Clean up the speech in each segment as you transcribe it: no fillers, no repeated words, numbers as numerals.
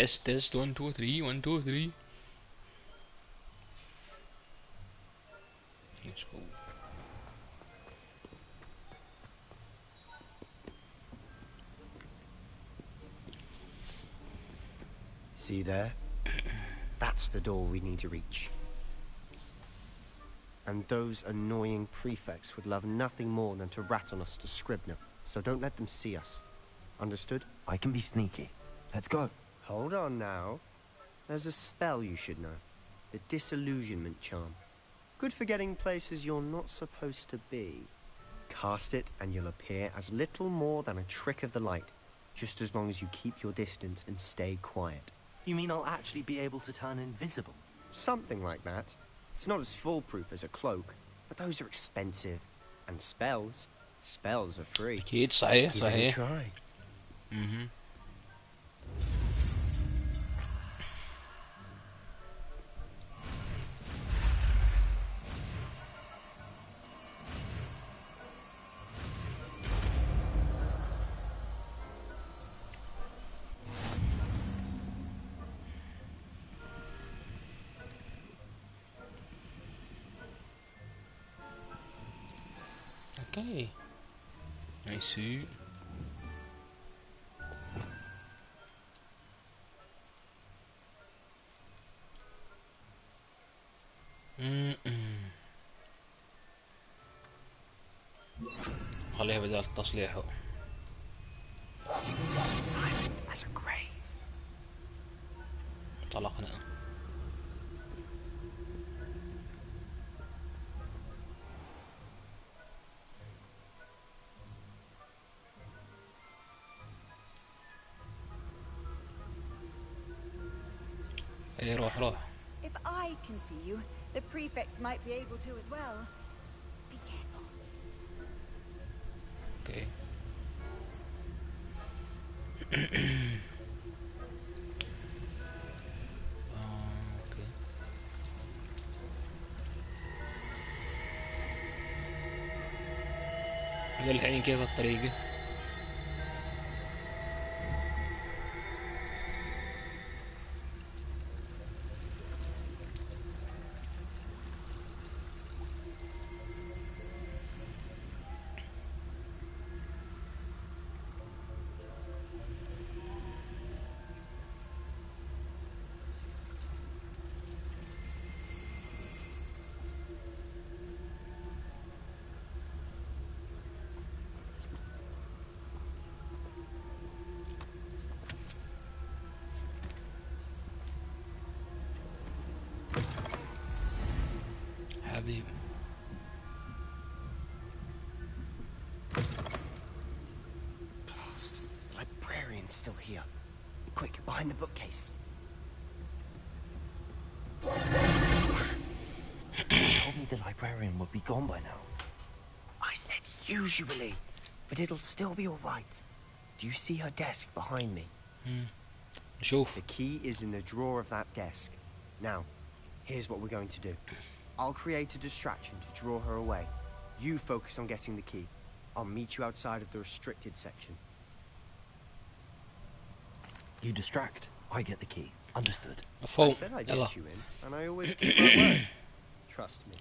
test 1 2 3 1 2 3. Let's go. See there? That's the door we need to reach. And those annoying prefects would love nothing more than to rat on us to Scribner, so don't let them see us. Understood? I can be sneaky. Let's go. Hold on now. There's a spell you should know. The Disillusionment Charm. Good for getting places you're not supposed to be. Cast it and you'll appear as little more than a trick of the light, just as long as you keep your distance and stay quiet. You mean I'll actually be able to turn invisible? Something like that. It's not as foolproof as a cloak, but those are expensive. And spells are free. أكيد صحيح Give it a صحيح. try. Okay. I see. خليها بدال التصليح هو. Silent as a grave. انطلقنا. اي روح. If I can see you, the prefects might be able to as well. Be careful. اوكي. اوكي. الحين كيف الطريقة؟ حبيبي. Blast. The librarian's still here. Quick, behind the bookcase. You told me the librarian would be gone by now. I said usually, but it'll still be all right. Do you see her desk behind me? نشوف. The key is in the drawer of that desk. Now, here's what we're going to do. I'll create a distraction to draw her away. You focus on getting the key. I'll meet you outside of the restricted section. You distract, I get the key. Understood. I مفهوم. said I'd يلا. get you in, and I always keep my word. Trust me.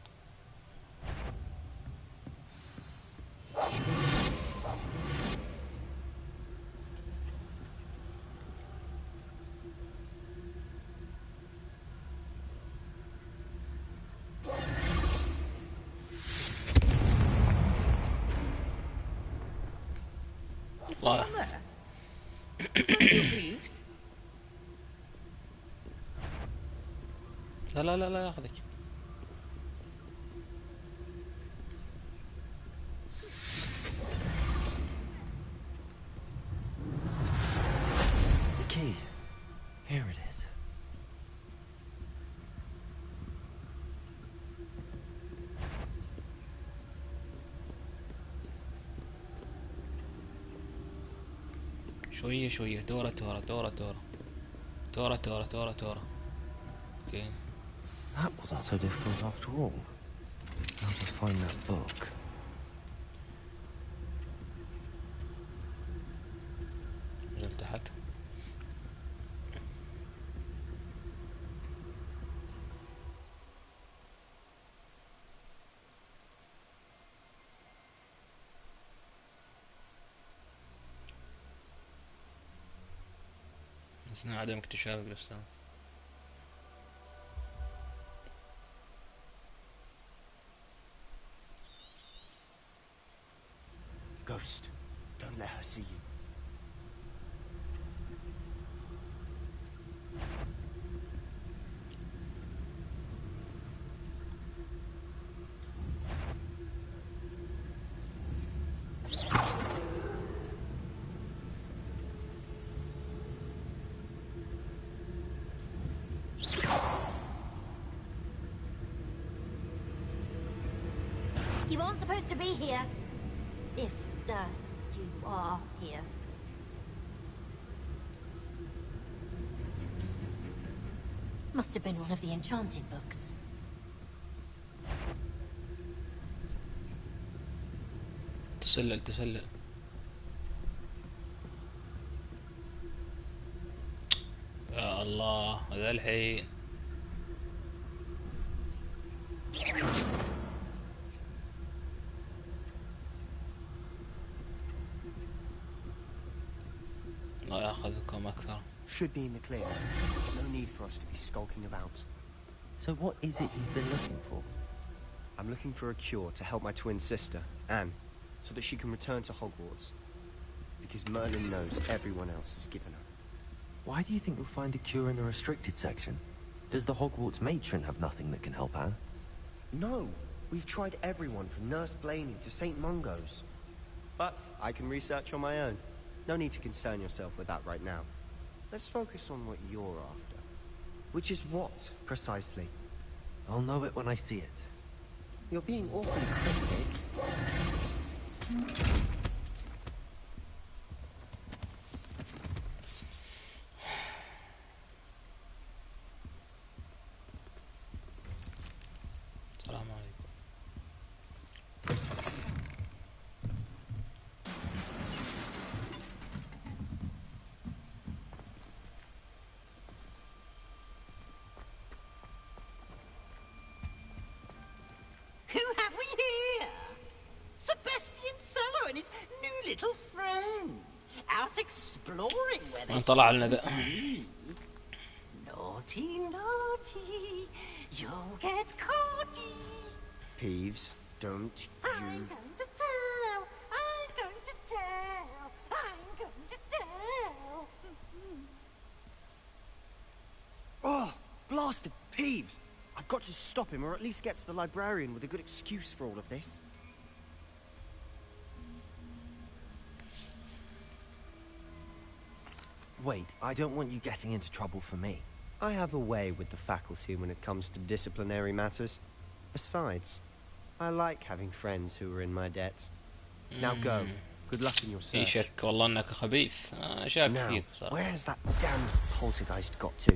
الله. لا ياخذك. The key. Here it is. شوية دورة. Okay. That wasn't so difficult after all. Now to find that book. نزل تحت. أثناء عدم اكتشافك للأستاذ. Ghost, don't let her see you. You aren't supposed to be here. If, you are here. Must have been one of the enchanted books. تسلل تسلل. يا الله هذا الحين. لا يأخذكم أكثر. Should be in the clear. No need for us to be skulking about. So what is it you've been looking for? I'm looking for a cure to help my twin sister, Anne, so that she can return to Hogwarts. Because Merlin knows everyone else has given her. Why do you think you'll find a cure in a restricted section? Does the Hogwarts matron have nothing that can help Anne? No! We've tried everyone from Nurse Blaney to St. Mungo's. But I can research on my own. No need to concern yourself with that right now. Let's focus on what you're after. Which is what, precisely? I'll know it when I see it. You're being awfully cryptic. السلام عليكم. Who have we here? Sebastian Cello and his new little friend. Out exploring where they طلع لنا ذا. Naughty, naughty. You'll get caughty. Peeves, don't I'm you... going to tell. I'm going to tell. I'm going to tell. Oh, blasted Peeves! I've got to stop him, or at least get to the librarian with a good excuse for all of this. Wait, I don't want you getting into trouble for me. I have a way with the faculty when it comes to disciplinary matters. Besides, I like having friends who are in my debt. Now go. Good luck in your في search. شك والله انك خبيث. شاك Now, فيك صراحة. where's that damned poltergeist got to?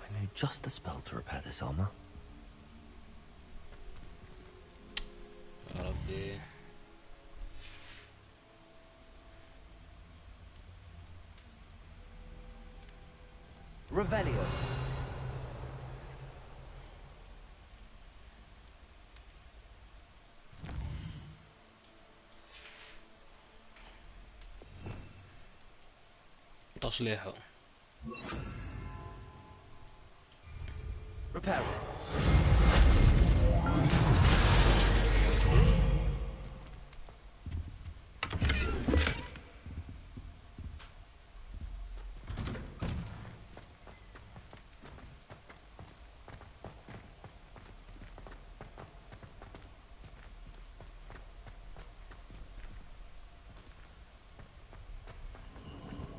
I know just the spell to repair this armor. يا ربي. Revelio. تصليحه. Repair.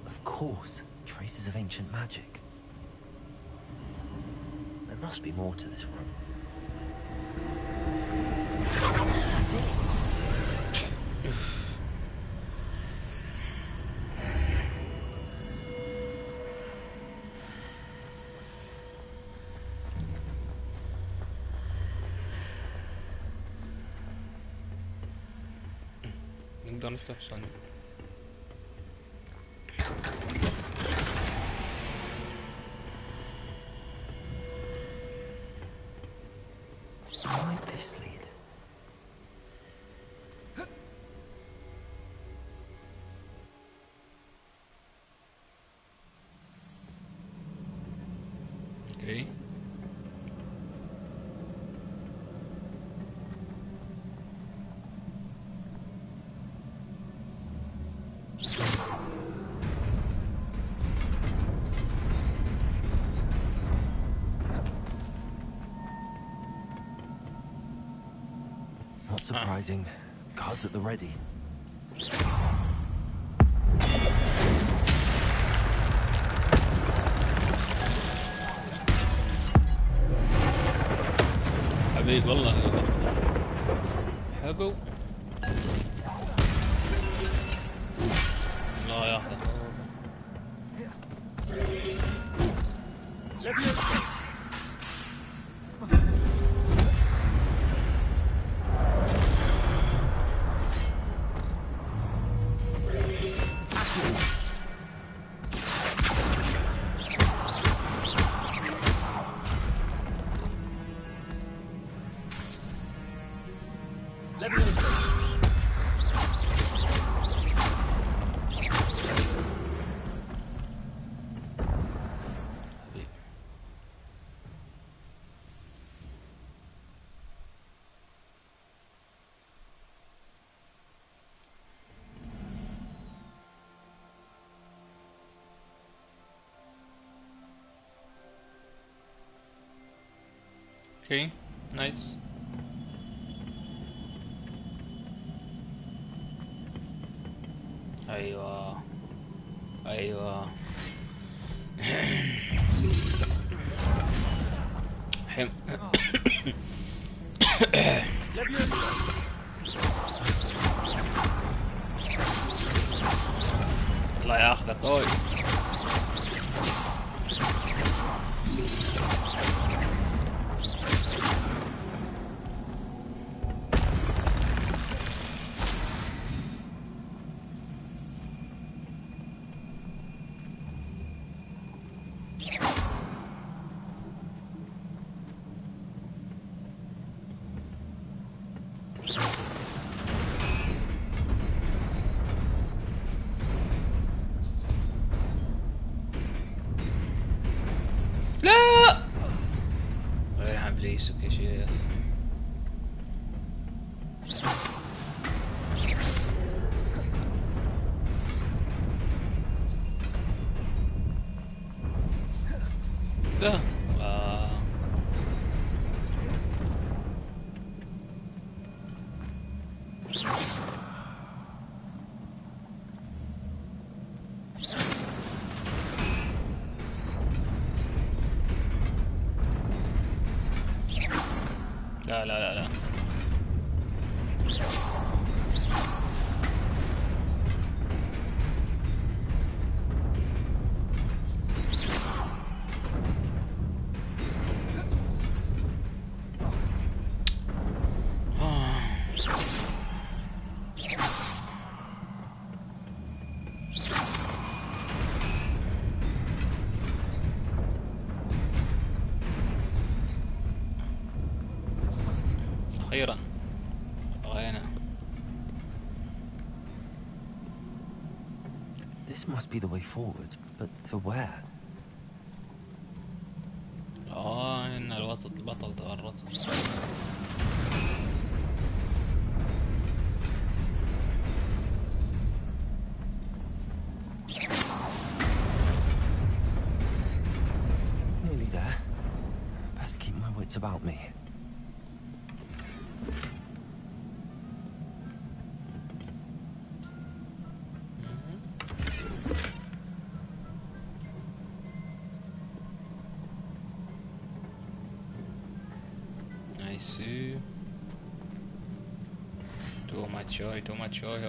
Of course, traces of ancient magic. There must be more to this room. That's it. نقدر نفتح ثانية. Where might this lead? Not surprising. Cards at the ready. حبيب والله حبو لا ياخذ اوكي نايس. ايوه ايوه حم الله ياخذك اوي. لا غير عبليسك يا شيخ. لا لا لا لا لا أخيرا بغينا. This must be the way forward, but to where? إن البطل تورط. Nearly there. Best keep my wits about me. Too much joy.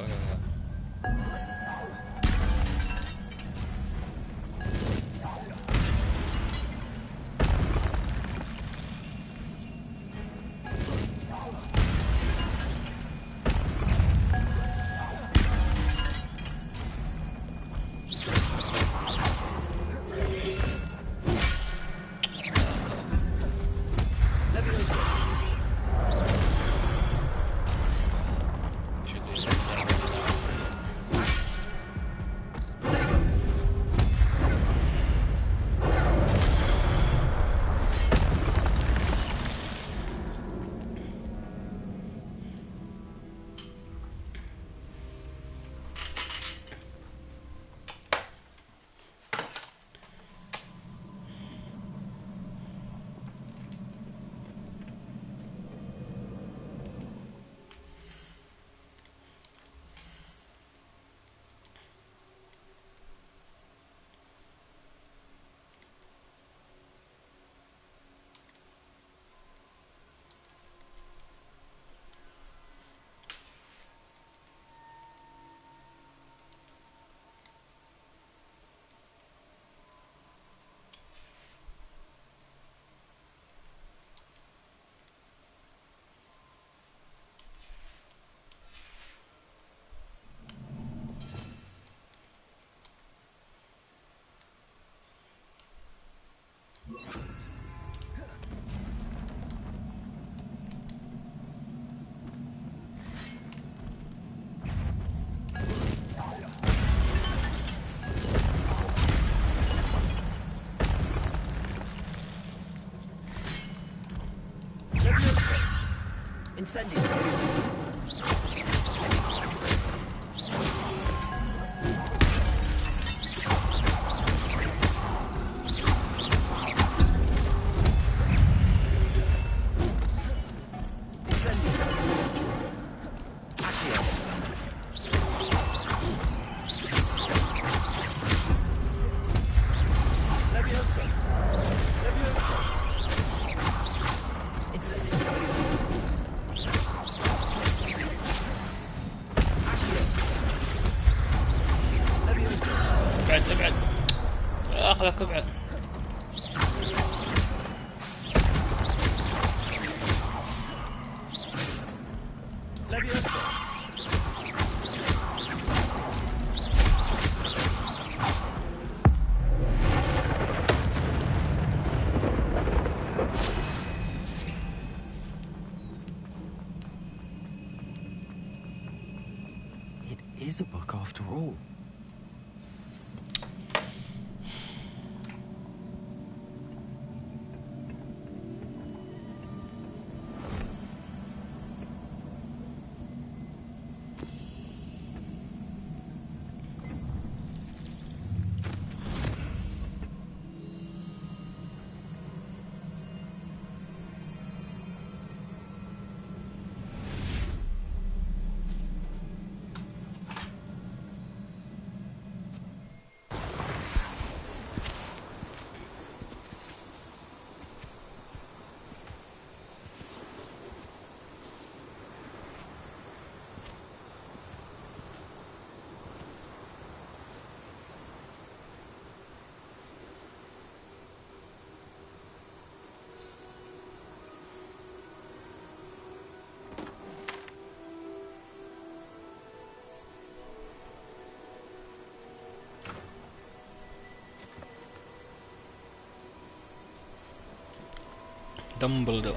Incendio. ابعد ابعد، اخذك ابعد. It is a book after all. دمبلدور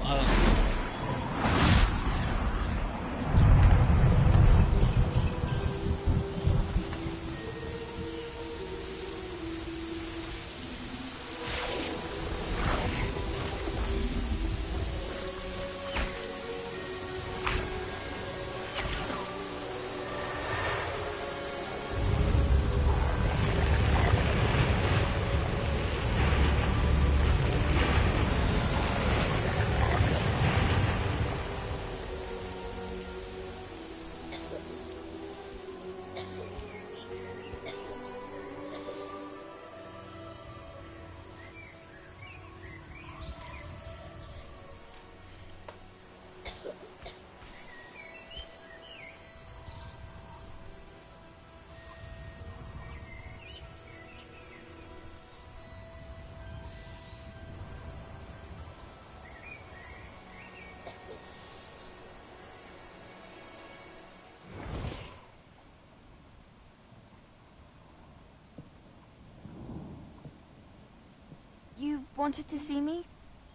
You wanted to see me?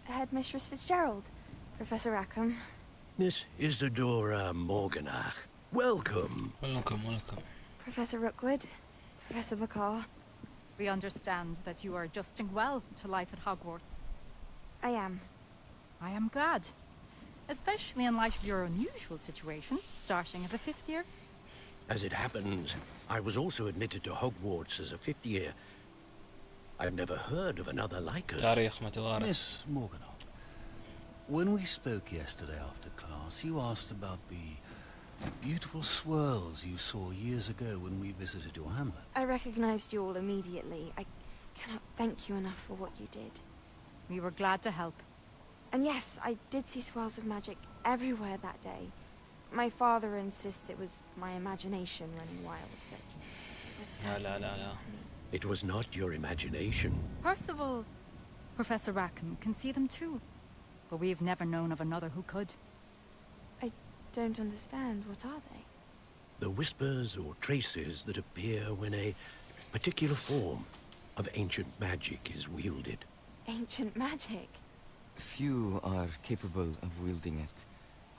Headmistress Fitzgerald? Professor Rackham? Miss Isadora Morganach, welcome. welcome. Professor Rookwood? Professor Bakar? We understand that you are adjusting well to life at Hogwarts. I am. I am glad. Especially in light of your unusual situation, starting as a 5th year. As it happens, I was also admitted to Hogwarts as a 5th year. I've never heard of another like us. تاريخ متوارث. Miss Morganach, when we spoke yesterday after class, you asked about the beautiful swirls you saw years ago when we visited your hamlet. I recognized you all immediately. I cannot thank you enough for what you did. We were glad to help. And yes, I did see swirls of magic everywhere that day. My father insists it was my imagination running wild, but it was certainly real to me. It was not your imagination. Percival, Professor Rackham can see them too. But we've never known of another who could. I don't understand. What are they? The whispers or traces that appear when a particular form of ancient magic is wielded. ancient magic. Few are capable of wielding it.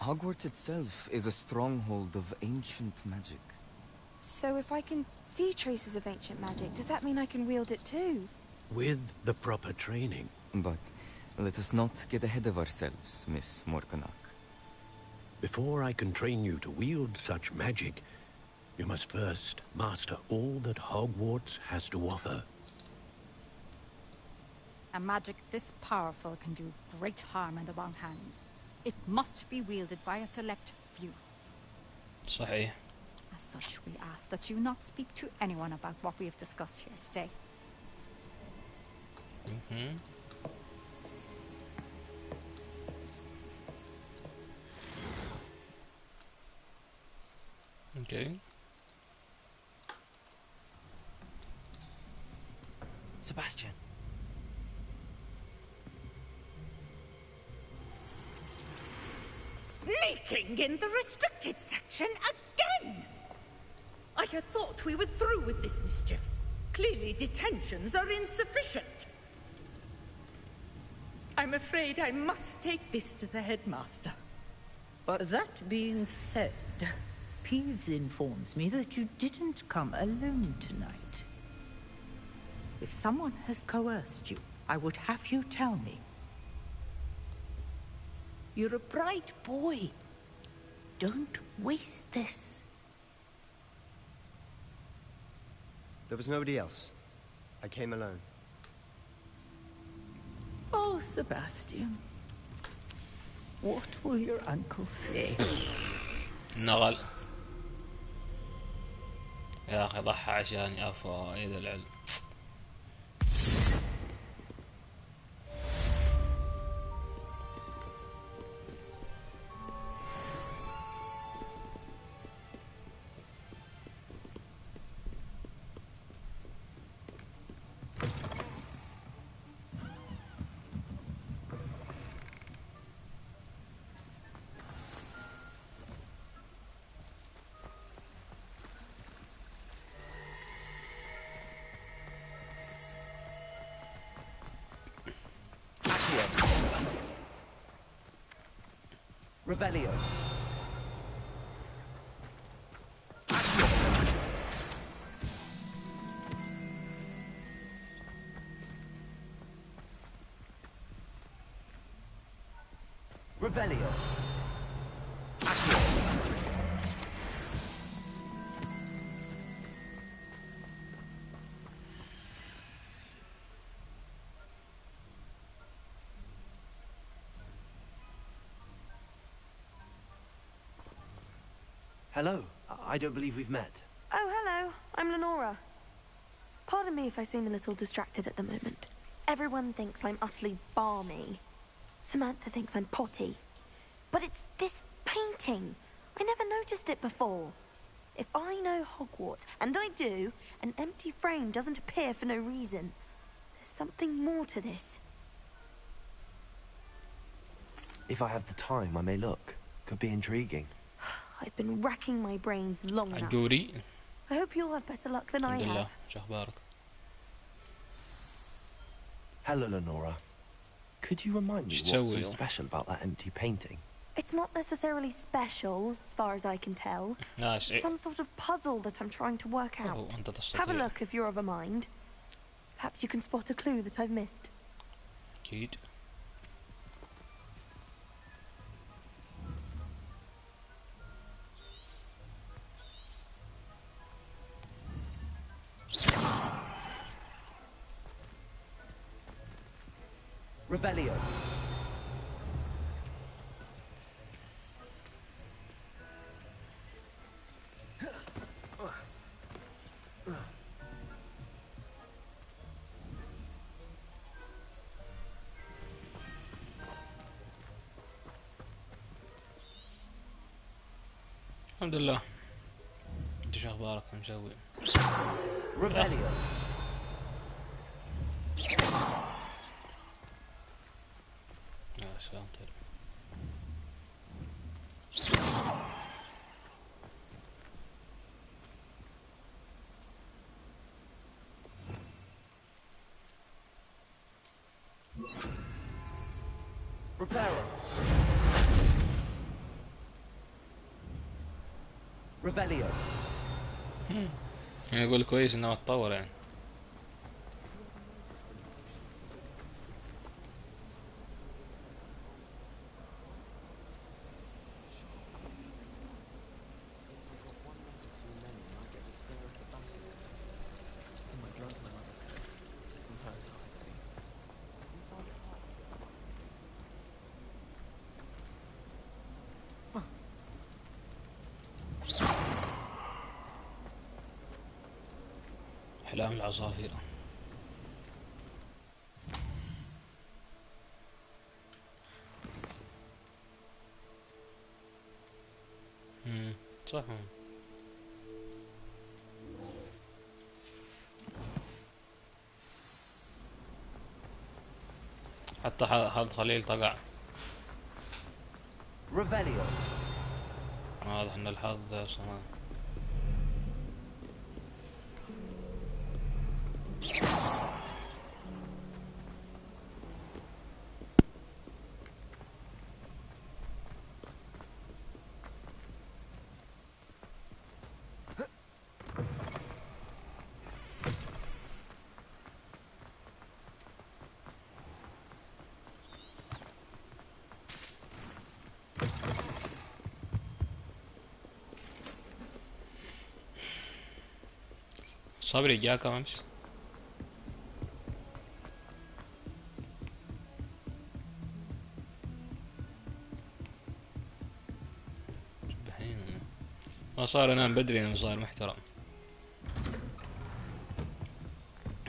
Hogwarts itself is a stronghold of ancient magic. So if I can see traces of ancient magic, does that mean I can wield it too? With the proper training. But let us not get ahead of ourselves, Miss Morganach. Before I can train you to wield such magic, you must first master all that Hogwarts has to offer. A magic this powerful can do great harm in the wrong hands. It must be wielded by a select few. صحيح. As such, we ask that you not speak to anyone about what we have discussed here today. Okay. Sebastian. Sneaking in the restricted section again! I had thought we were through with this mischief. Clearly detentions are insufficient. I'm afraid I must take this to the headmaster. But that being said, Peeves informs me that you didn't come alone tonight. If someone has coerced you, I would have you tell me. You're a bright boy. Don't waste this. there was nobody else. I came alone. Oh, Sebastian. What will your uncle say? نغل. يا أخي ضحى عشاني أفا يد العلم. Revelio. Revelio. Hello. I don't believe we've met. Oh, hello. I'm Lenora. Pardon me if I seem a little distracted at the moment. Everyone thinks I'm utterly balmy. Samantha thinks I'm potty. But it's this painting. I never noticed it before. If I know Hogwarts, and I do, an empty frame doesn't appear for no reason. There's something more to this. If I have the time, I may look. Could be intriguing. I've been racking my brains long enough. عقوري. I hope you'll have better luck than I الحمد لله. have. شو أخبارك؟ Hello, Lenora. Could you remind me what's so special about that empty painting? It's not necessarily special, as far as I can tell. ناشئ. Some sort of puzzle that I'm trying to work out. أنت تستطيع. Have a look if you're of a mind. Perhaps you can spot a clue that I've missed. أكيد. Revelio. الحمد لله. انت شو اخبارك مسوي؟ Revelio. يا ساتر. Reparo. Revelio. يقول كويس انه اتطور يعني. أحلام العصافير. صح. حتى هذا خليل طقع. ريفيليو. واضح ان الحظ سمان. صبري جاك امس. ما صار انام بدري، انا صار محترم.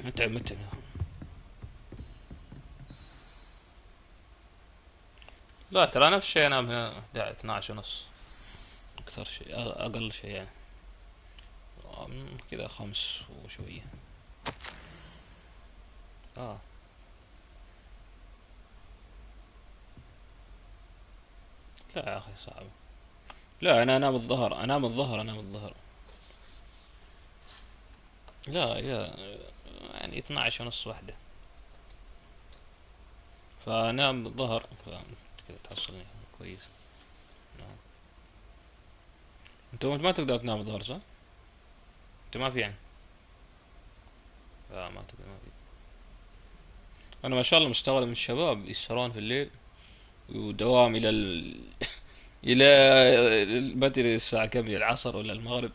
متعب متعب. لا ترى نفس الشيء، انام هنا 12 ونص اكثر شيء، اقل شيء يعني كذا 5 وشوية. لا يا اخي صعب. لا انا انام الظهر، انام الظهر. لا يعني 12 ونص واحدة، فانام الظهر كذا تحصلني كويس. انت ما تقدر تنام الظهر صح؟ انت ما في يعني؟ لا ما تقدر، ما في. انا ما شاء الله مستغرب من الشباب يسهرون في الليل ودوام الى الى ما ادري الساعة كم، العصر ولا المغرب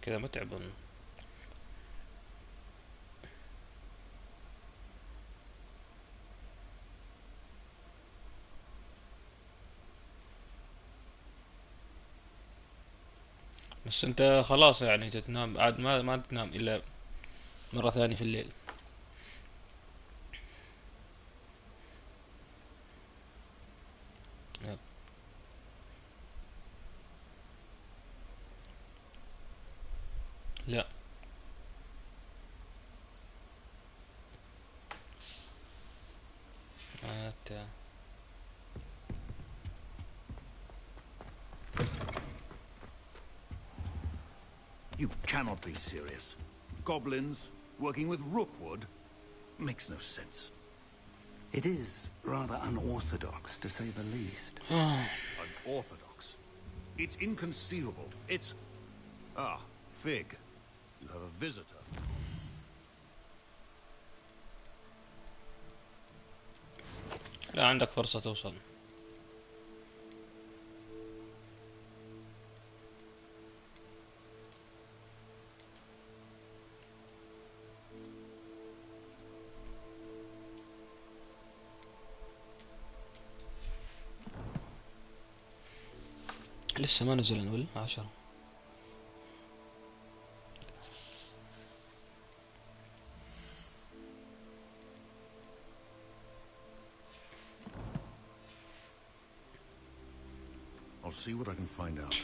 كذا، متعب. بس انت خلاص يعني تنام عاد، ما تنام الا مرة ثانية في الليل. يب. لا You cannot be serious. Goblins working with Rookwood makes no sense. It is rather unorthodox, to say the least. Unorthodox? It's inconceivable. It's... Ah, Fig. You have a visitor. لا عندك فرصة توصل. لسه ما نزل ولا 10. I'll see what I can find out.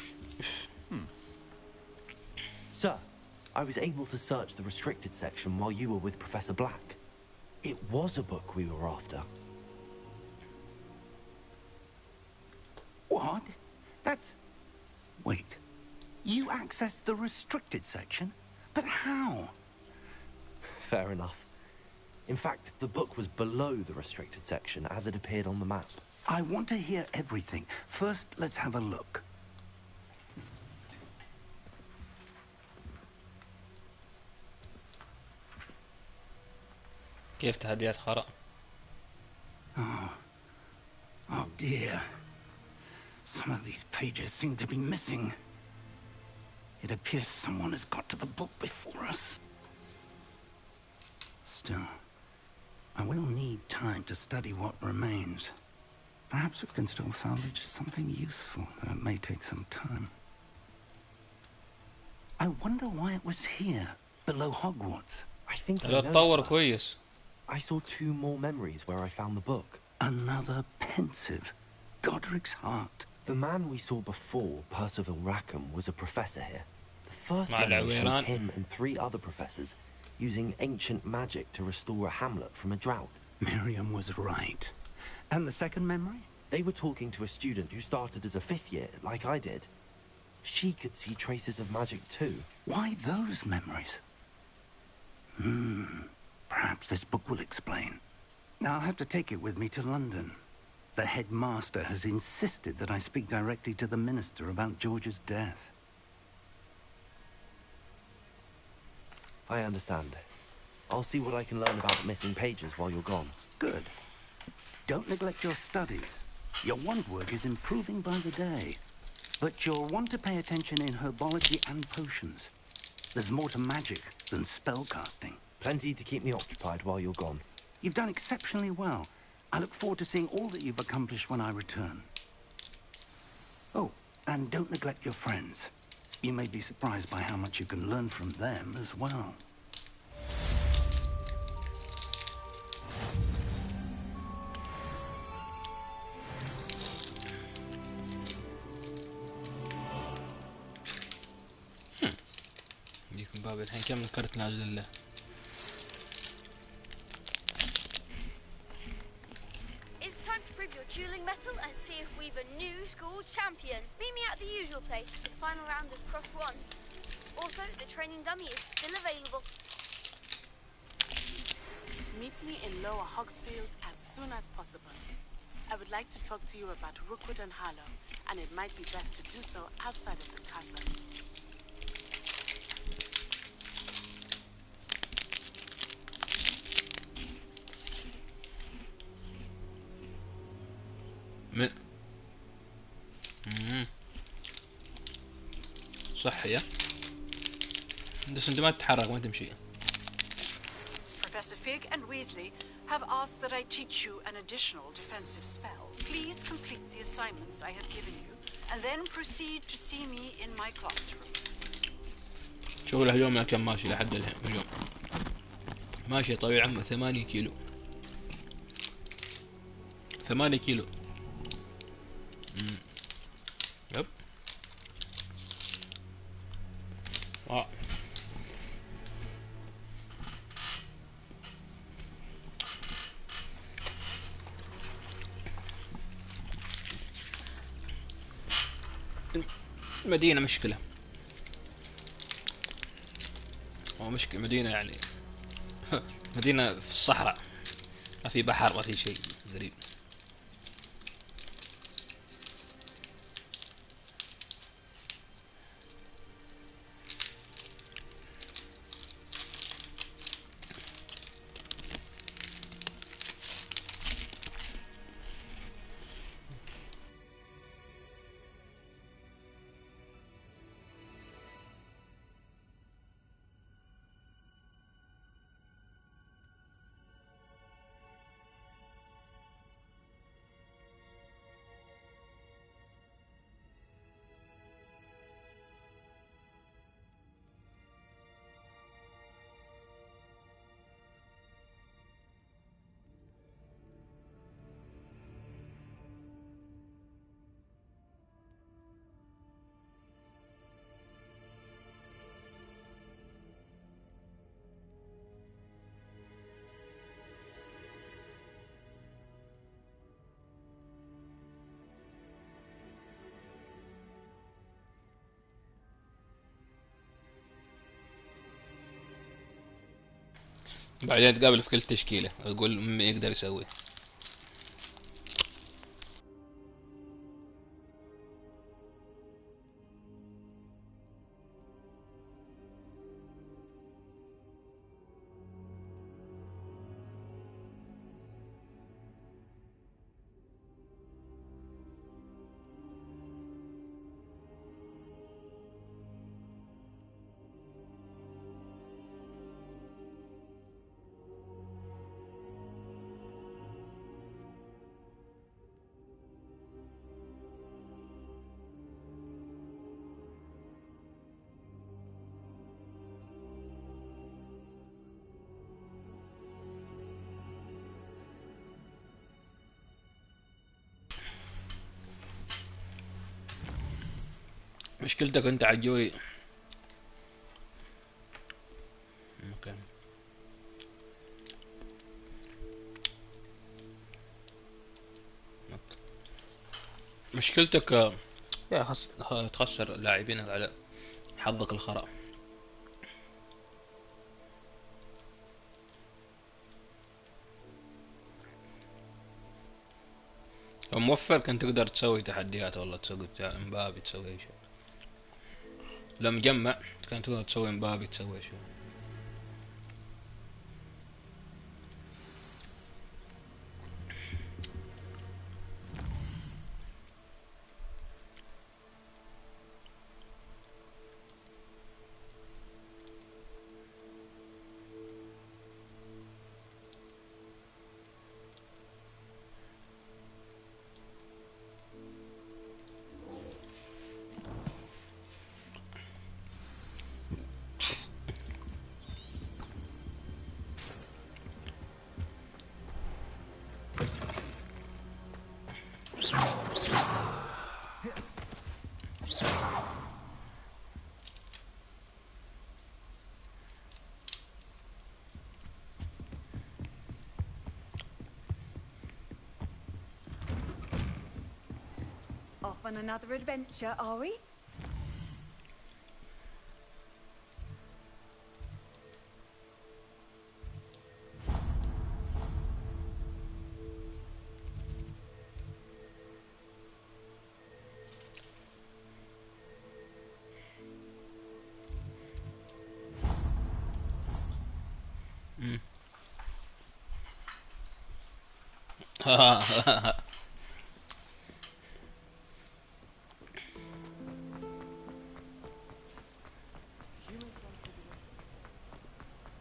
Sir, I was able to search the restricted section while you were with Professor Black. It was a book we were after. What? That's... Wait. You accessed the restricted section? But how? Fair enough. In fact, the book was below the restricted section as it appeared on the map. I want to hear everything. First, let's have a look. كيف تحديات خرا؟ Oh dear. Some of these pages seem to be missing. It appears someone has got to the book before us. Still, I will need time to study what remains. Perhaps we can still salvage something useful, though it may take some time. I wonder why it was here, below Hogwarts. I think I لا know, تطور sir. كويس. I saw 2 more memories where I found the book. Another pensive. Godric's heart. The man we saw before, Percival Rackham, was a professor here. The first مع memory showed العويران. him and 3 other professors using ancient magic to restore a hamlet from a drought. Miriam was right. And the second memory? They were talking to a student who started as a 5th year, like I did. She could see traces of magic too. Why those memories? Perhaps this book will explain. I'll have to take it with me to London. The headmaster has insisted that I speak directly to the minister about George's death. I understand. I'll see what I can learn about missing pages while you're gone. Good. Don't neglect your studies. Your wand work is improving by the day. But you'll want to pay attention in herbology and potions. There's more to magic than spellcasting. Plenty to keep me occupied while you're gone. You've done exceptionally well. I look forward to seeing all that you've accomplished when I return. Oh, and don't neglect your friends. You may be surprised by how much you can learn from them as well. ديكم باب الحين كم الكرت نازل له؟ It's time to prove your dueling mettle and see if we've a new school champion. Meet me at the usual place for the final round of cross ones. Also, the training dummy is still available. Meet me in Lower Hogsfield as soon as possible. I would like to talk to you about Rookwood and Harlow, and it might be best to do so outside of the castle. صحية بس انت ما تتحرك ما تمشي. Professor Fig and Weasley have asked that I teach you an additional defensive spell. Please complete the assignments I have given you, and then proceed to see me in my classroom. شغله اليوم كم ماشي لحد اليوم ماشي طويل عمه 8 كيلو 8 كيلو. يب المدينة مشكلة هو مشكلة مدينة يعني مدينة في الصحراء ما في بحر ما في شيء غريب. بعدين تقابل في كل تشكيلة يقول مين يقدر يسوي. مشكلتك انت عجوري. اوكي. مشكلتك يا تخسر لاعبينك على حظك الخرا. لو موفر كنت تقدر تسوي تحديات والله تسوي امبابي تسوي اي شيء. لو مجمع كنت تقدر تسوي امبابي تسوي شيء. Off on another adventure, are we?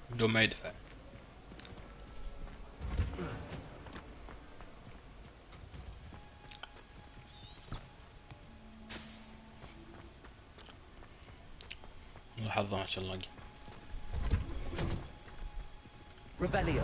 بدون ما يدفع. الله حظه ما شاء الله. Revelio.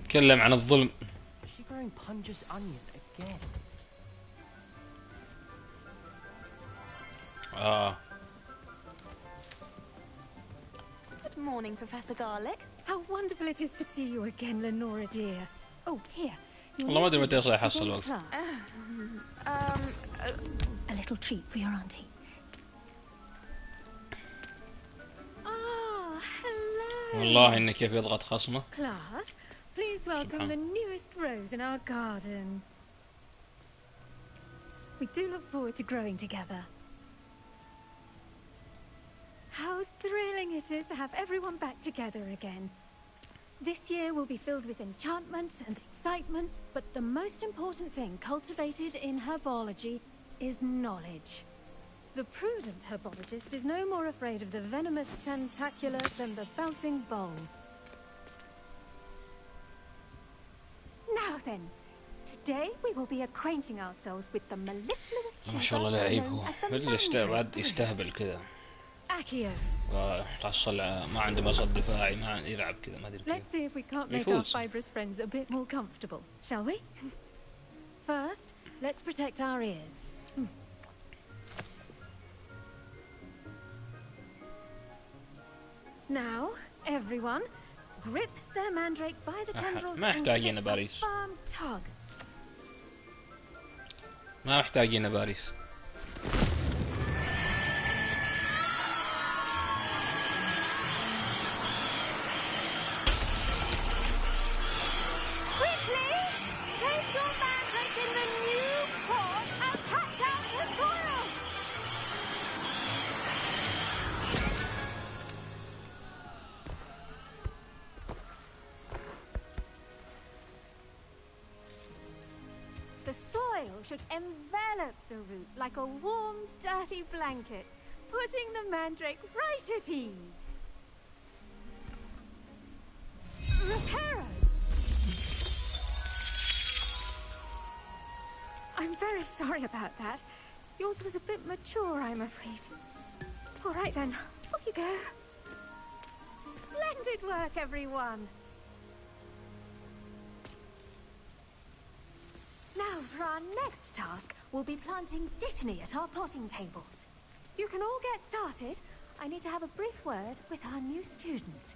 تكلم عن الظلم. Is she growing Punja's onion again? Good morning, Professor Garlic. How wonderful it is to see you again, Lenora dear. Oh, here. والله ما ادري متى يصير يحصل وقت. A little treat for your auntie. Ah, hello. والله انه كيف يضغط خصمه. Class, please welcome the newest rose in our garden. We do look forward to growing together. How thrilling it is to have everyone back together again. This year will be filled with enchantment and excitement, but the most important thing cultivated in herbology is knowledge. The prudent herbologist is no more afraid of the venomous tentacular than the bouncing bowl. Now then, today we will be acquainting ourselves with the mellifluous ما شاء الله لعيب هو. بعد يستهبل كذا. Accio. تحصل ما عنده مصد دفاعي ما يلعب كذا ما ادري كيف. Let's see if we can't make our fibrous friends a bit more comfortable, shall we? First, let's protect our ears. Now, everyone, grip their mandrake by the tendrils ما and محتاجين give it a باريس. firm tug. ما محتاجين باريس. Quickly, place your mandrake in the new port and cut down the soil. The soil should envelop the root like a warm, dirty blanket, putting the mandrake right at ease. Reparo! I'm very sorry about that. Yours was a bit mature, I'm afraid. All right then, off you go. Splendid work, everyone. Now, for our next task, we'll be planting dittany at our potting tables. You can all get started. I need to have a brief word with our new student.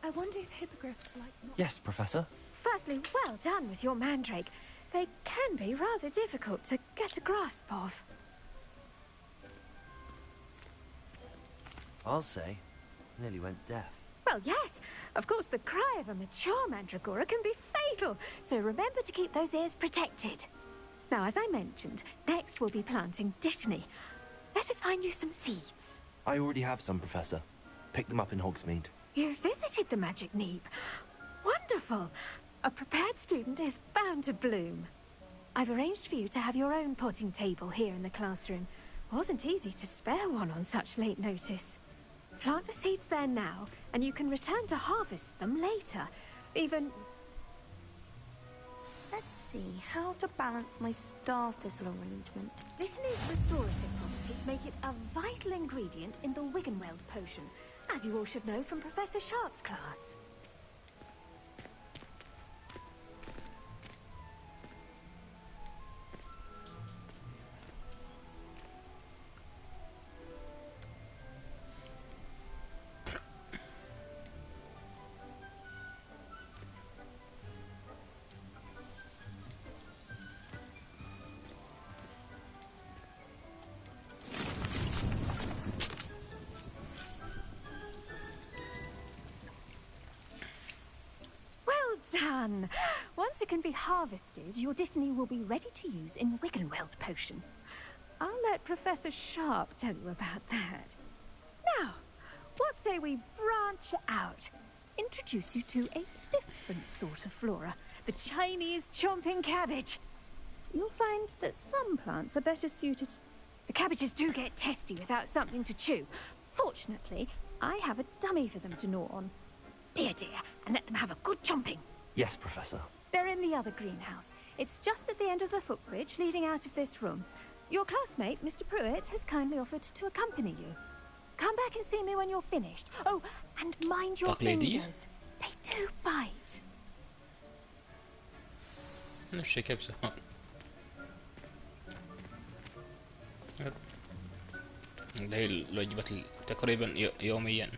I wonder if hippogriffs like... Yes, Professor. Firstly, well done with your mandrake. They can be rather difficult to get a grasp of. I'll say, nearly went deaf. Well, yes. Of course, the cry of a mature mandragora can be fatal, so remember to keep those ears protected. Now, as I mentioned, next we'll be planting dittany. Let us find you some seeds. I already have some, Professor. Picked them up in Hogsmeade. You visited the Magic Neep. Wonderful. A prepared student is bound to bloom. I've arranged for you to have your own potting table here in the classroom. Wasn't easy to spare one on such late notice. Plant the seeds there now, and you can return to harvest them later. Even... Let's see, how to balance my star thistle arrangement. Dittany's restorative properties make it a vital ingredient in the Wiggenweld potion, as you all should know from Professor Sharp's class. Done! Once it can be harvested, your dittany will be ready to use in Wiggenweld potion. I'll let Professor Sharp tell you about that. Now, what say we branch out? Introduce you to a different sort of flora, the Chinese chomping cabbage. You'll find that some plants are better suited. The cabbages do get testy without something to chew. Fortunately, I have a dummy for them to gnaw on. Be a dear and let them have a good chomping. Yes, Professor. They're in the other greenhouse. It's just at the end of the footbridge leading out of this room. Your classmate, Mr. Pruitt, has kindly offered to accompany you. Come back and see me when you're finished. Oh, and mind your fingers. They do bite. نفس كبسة هون. هي الوجبة تقريبا يوميا.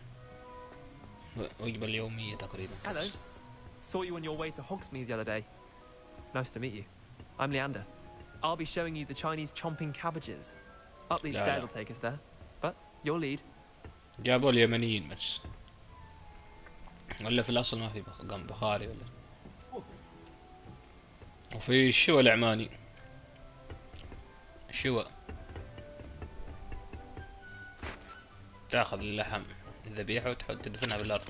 وجبة اليومية تقريبا. Hello. Saw you on your way to Hogsmeade the other day. Nice to meet you. I'm Leander. I'll be showing you the Chinese chomping cabbages. Up these stairs will take us there. But your lead. جابوا اليمنيين بس. ولا في الأصل ما في بخاري ولا. وفي الشوى العماني. شوى. تاخذ اللحم الذبيحة وتحط تدفنها بالأرض.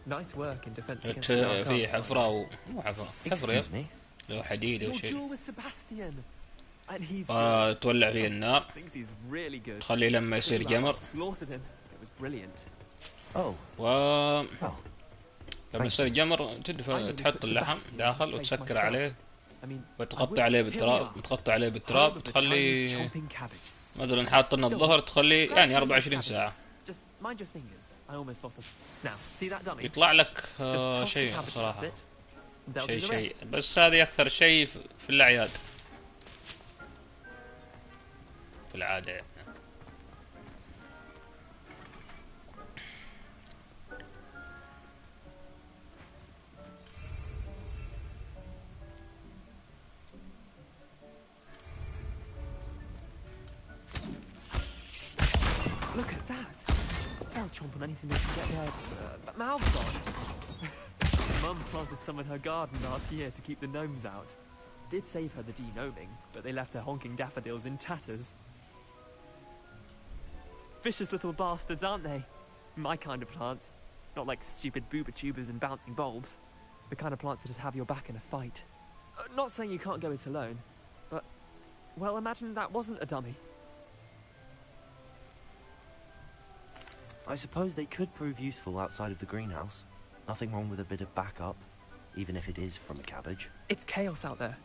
Nice work in defense against في حفرة مو حفرة لو حديد أو شيء تولع فيه النار تخليه لما يصير جمر لما يصير جمر تحط اللحم داخل وتسكر عليه وتقطع عليه بالتراب وتخليه مثلا حاط لنا الظهر تخليه يعني 24 ساعة يطلع لك شيء صراحة شيء بس هذه أكثر شيء في الأعياد كالعادة يعني. Look at that! They'll chomp on anything they can get their mouths on. Mum planted some in her garden last year to keep the gnomes out. Did save her the de-gnoming, but they left her honking daffodils in tatters. Vicious little bastards, aren't they? My kind of plants. Not like stupid booba tubers and bouncing bulbs. The kind of plants that'd have your back in a fight. Not saying you can't go it alone, but... well, imagine that wasn't a dummy. I suppose they could prove useful outside of the greenhouse. Nothing wrong with a bit of backup, even if it is from a cabbage. It's chaos out there.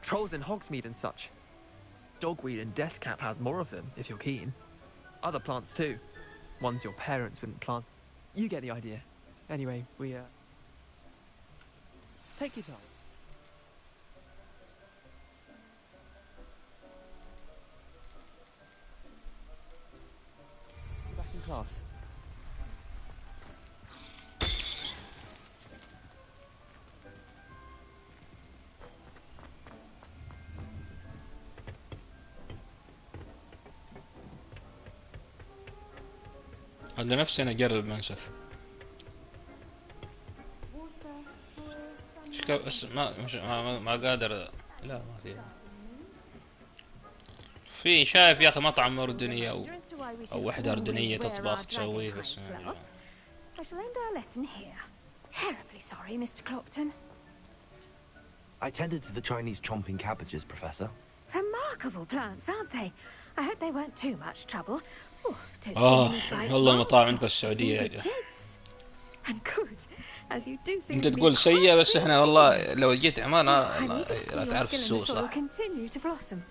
Trolls in Hogsmeade and such. Dogweed and Deathcap has more of them, if you're keen. Other plants too. Ones your parents wouldn't plant. You get the idea. Anyway, we, take your time. Back in class. هذا نفسي انا اجرب منسف. بس ما قادر. لا ما في شايف يا اخي مطعم اردني او وحده اردنيه تطبخ تسويه بس. I shall end our lesson here. Terribly sorry, Mr. Clopton. I tended to the Chinese chomping cabbages, Professor. Remarkable plants, aren't they? I hope they weren't too much trouble. والله المطاعم عندكم السعودية. And good, as you do seem انت to be تقول سيئة بس احنا والله لو جيت عمان لا تعرف السوق صح. continue to blossom.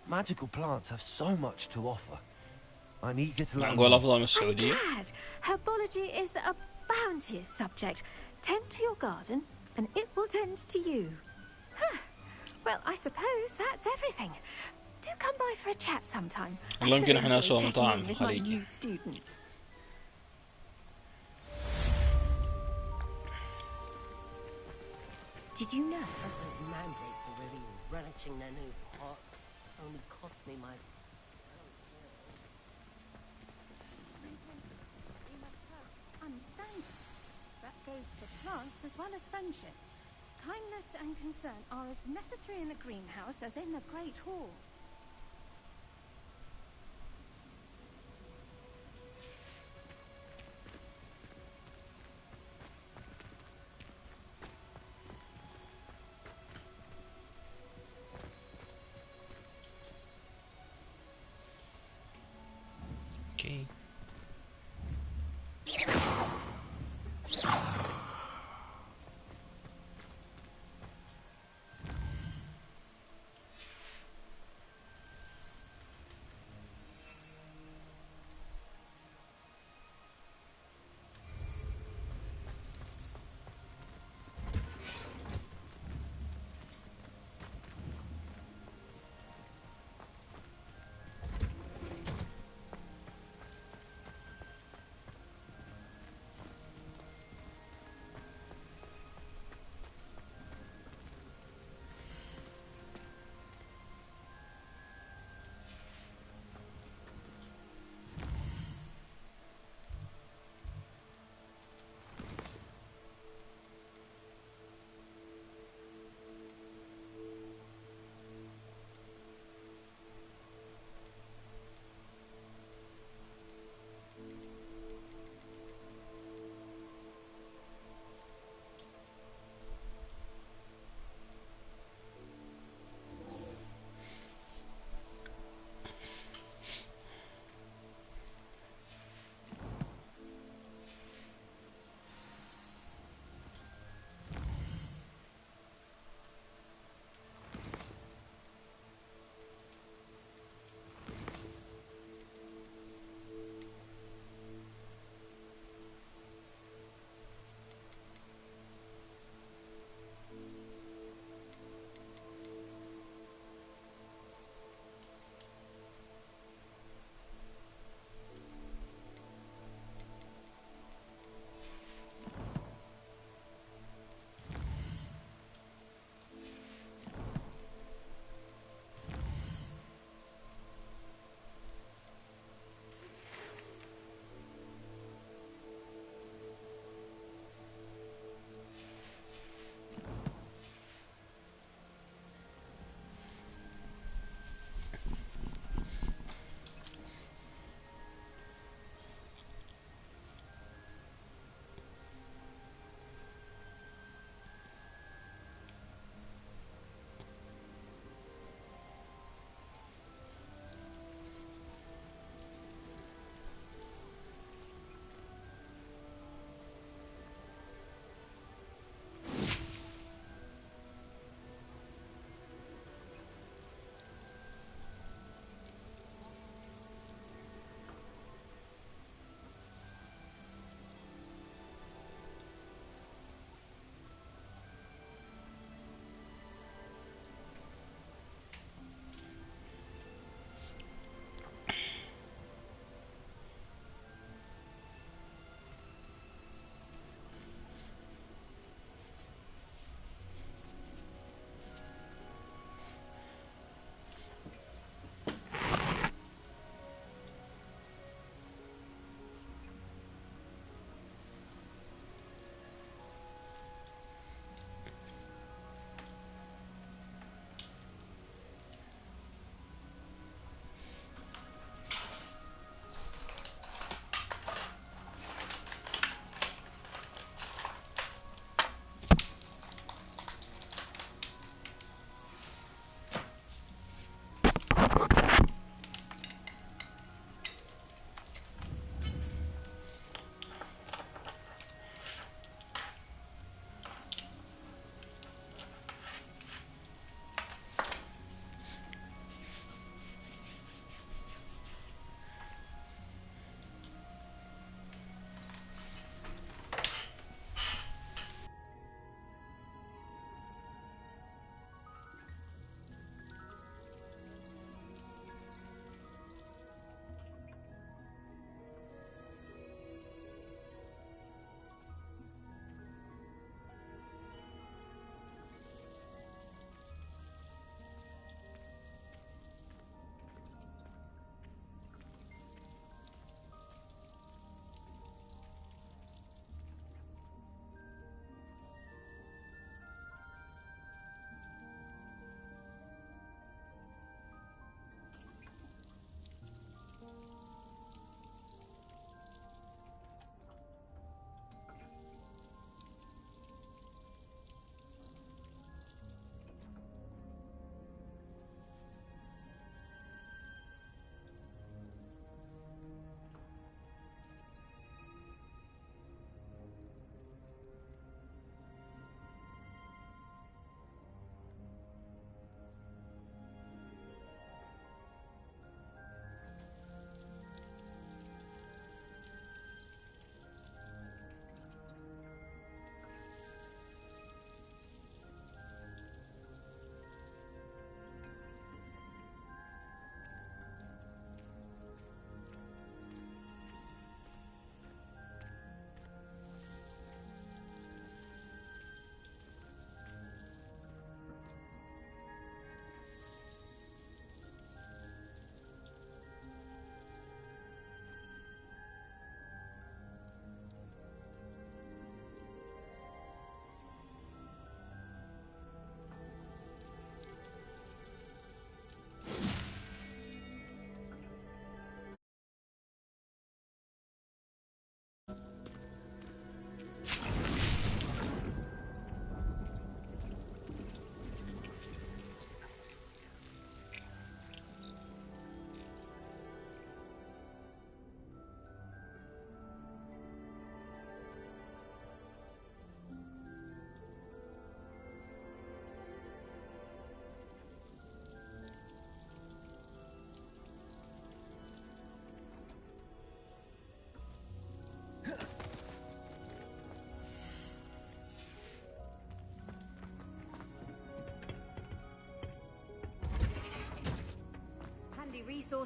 Magical plants have so much to offer. I'm eager to learn. معقول أفضل من السعودية؟ I'm glad. Herbology is a bounteous subject. Tend to your garden, and it will tend to you. Huh. Well, I suppose that's everything. Do come by for a chat sometime. ممكن احنا نسوي مطاعم خليجي. Did you know that those mandrakes are really relishing their new pots? Only cost me my... Understand. That goes for plants as well as friendships. Kindness and concern are as necessary in the greenhouse as in the Great Hall. Okay.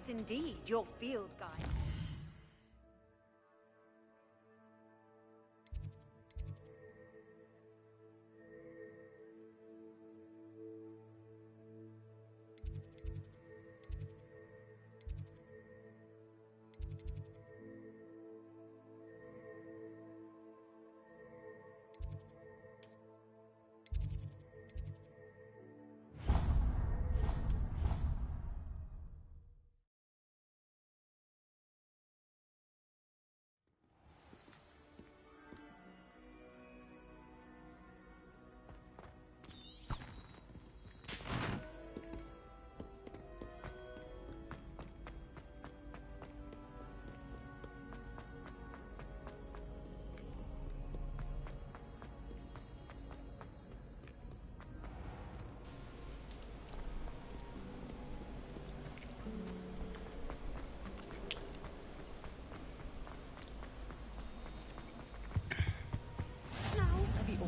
course indeed, your field guide.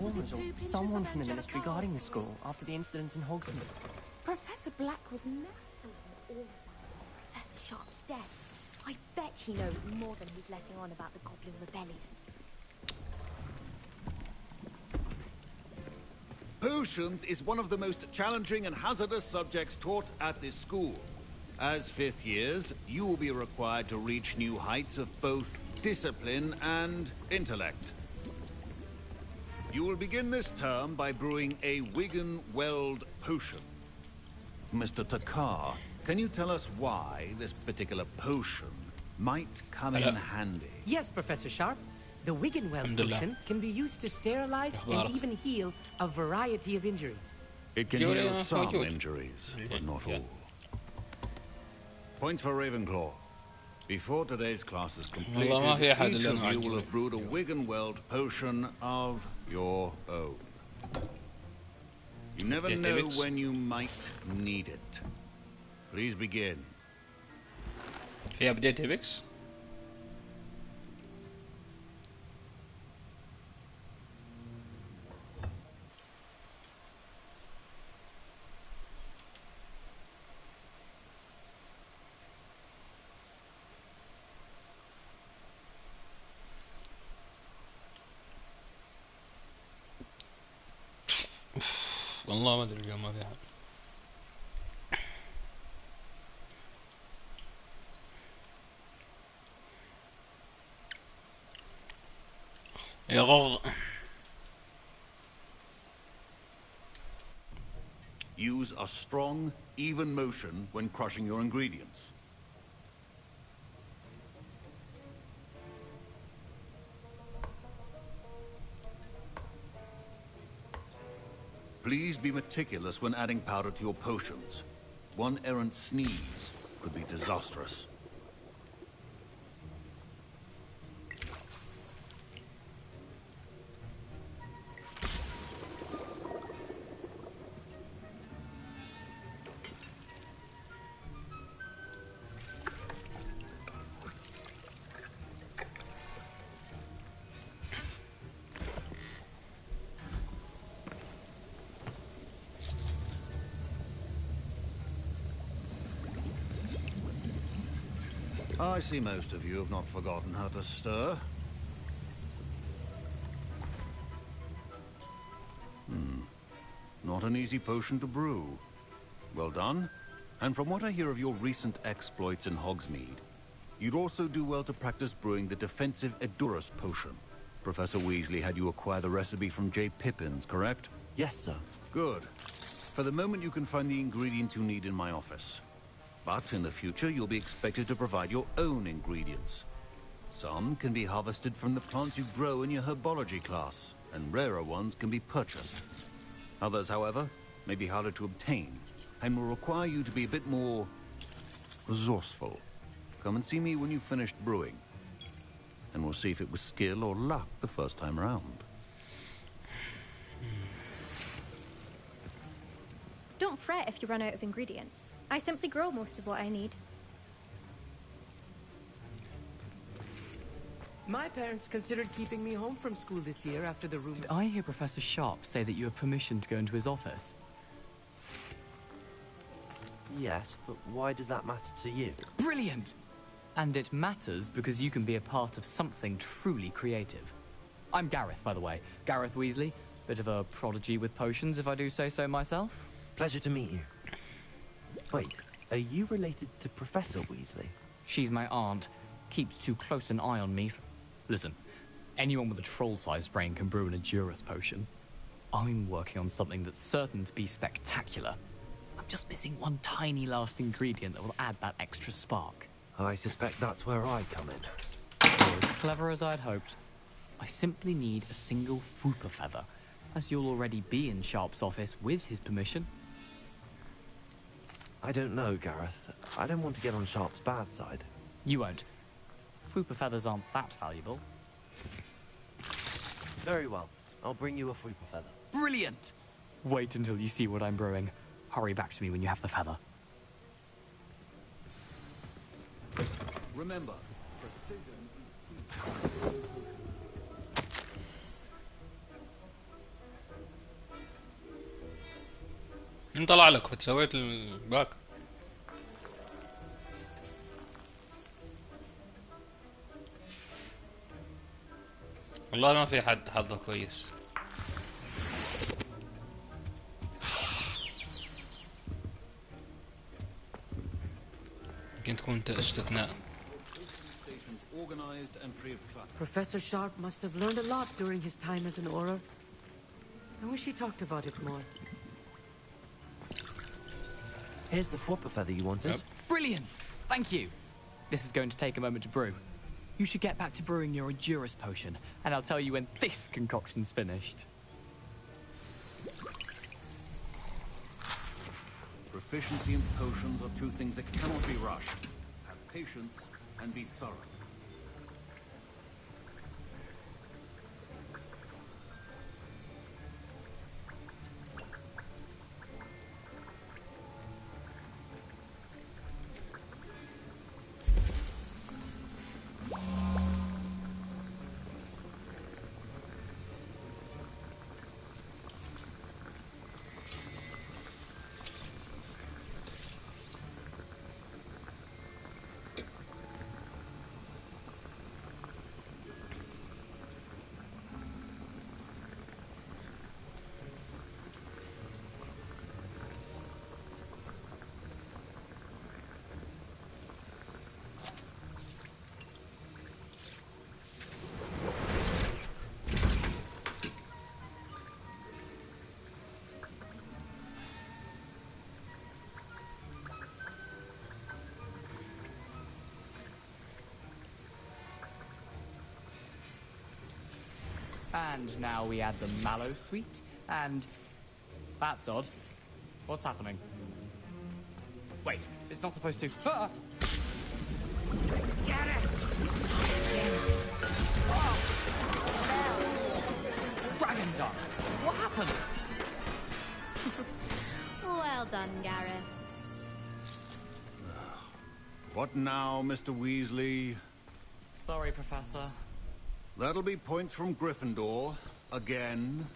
Or someone from the ministry guarding the school after the incident in Hogsmeade. Professor Black would never. Professor Sharp's desk. I bet he knows more than he's letting on about the Goblin Rebellion. Potions is one of the most challenging and hazardous subjects taught at this school. As fifth years, you will be required to reach new heights of both discipline and intellect. You will begin this term by brewing a Wigan-Weld potion. Mr. Takar, can you tell us why this particular potion might come in handy? Yes, Professor Sharp. The Wigan-Weld potion can be used to sterilize and even heal a variety of injuries. It can heal some injuries, but not all. Point for Ravenclaw. Before today's class is completed, each of you will have brewed a Wigan-Weld potion of your own. You never know when you might need it. Please begin. في ابديت ايبكس. والله ما ادري اليوم ما في احد. يا غوغ. Use a strong, even motion when crushing your ingredients. Please be meticulous when adding powder to your potions. One errant sneeze could be disastrous. I see most of you have not forgotten how to stir. Not an easy potion to brew. Well done. And from what I hear of your recent exploits in Hogsmeade, you'd also do well to practice brewing the defensive Edurus potion. Professor Weasley had you acquire the recipe from J. Pippins, correct? Yes, sir. Good. For the moment, you can find the ingredients you need in my office. But in the future, you'll be expected to provide your own ingredients. Some can be harvested from the plants you grow in your herbology class, and rarer ones can be purchased. Others, however, may be harder to obtain, and will require you to be a bit more resourceful. Come and see me when you've finished brewing, and we'll see if it was skill or luck the first time around. Don't fret if you run out of ingredients. I simply grow most of what I need. My parents considered keeping me home from school this year after the room. Did I hear Professor Sharp say that you have permission to go into his office? Yes, but why does that matter to you? Brilliant! And it matters because you can be a part of something truly creative. I'm Gareth, by the way. Gareth Weasley. Bit of a prodigy with potions, if I do say so myself. Pleasure to meet you. Wait, are you related to Professor Weasley? She's my aunt. Keeps too close an eye on me. Listen, anyone with a troll-sized brain can brew an Hogwarts potion. I'm working on something that's certain to be spectacular. I'm just missing one tiny last ingredient that will add that extra spark. I suspect that's where I come in. You're as clever as I'd hoped. I simply need a single Fwooper feather, as you'll already be in Sharp's office with his permission. I don't know, Gareth. I don't want to get on Sharp's bad side. You won't. Fwooper feathers aren't that valuable. Very well. I'll bring you a Fwooper feather. Brilliant! Wait until you see what I'm brewing. Hurry back to me when you have the feather. Remember, precision. انطلع لك كنت سويت الباك. والله ما في حد حظه كويس. يمكن تكون استثناء. Professor Sharp must have learned a lot during his time as an Auror. I wish he talked about it more. Here's the Fwooper feather you wanted. Yep. Brilliant! Thank you. This is going to take a moment to brew. You should get back to brewing your Hogwarts potion, and I'll tell you when this concoction's finished. Proficiency in potions are two things that cannot be rushed. Have patience and be thorough. And now we add the mallow sweet, and... That's odd. What's happening? Wait, it's not supposed to... Ah! Get it! Dragon Duck! What happened? Well done, Gareth. What now, Mr. Weasley? Sorry, Professor. That'll be points from Gryffindor. Again.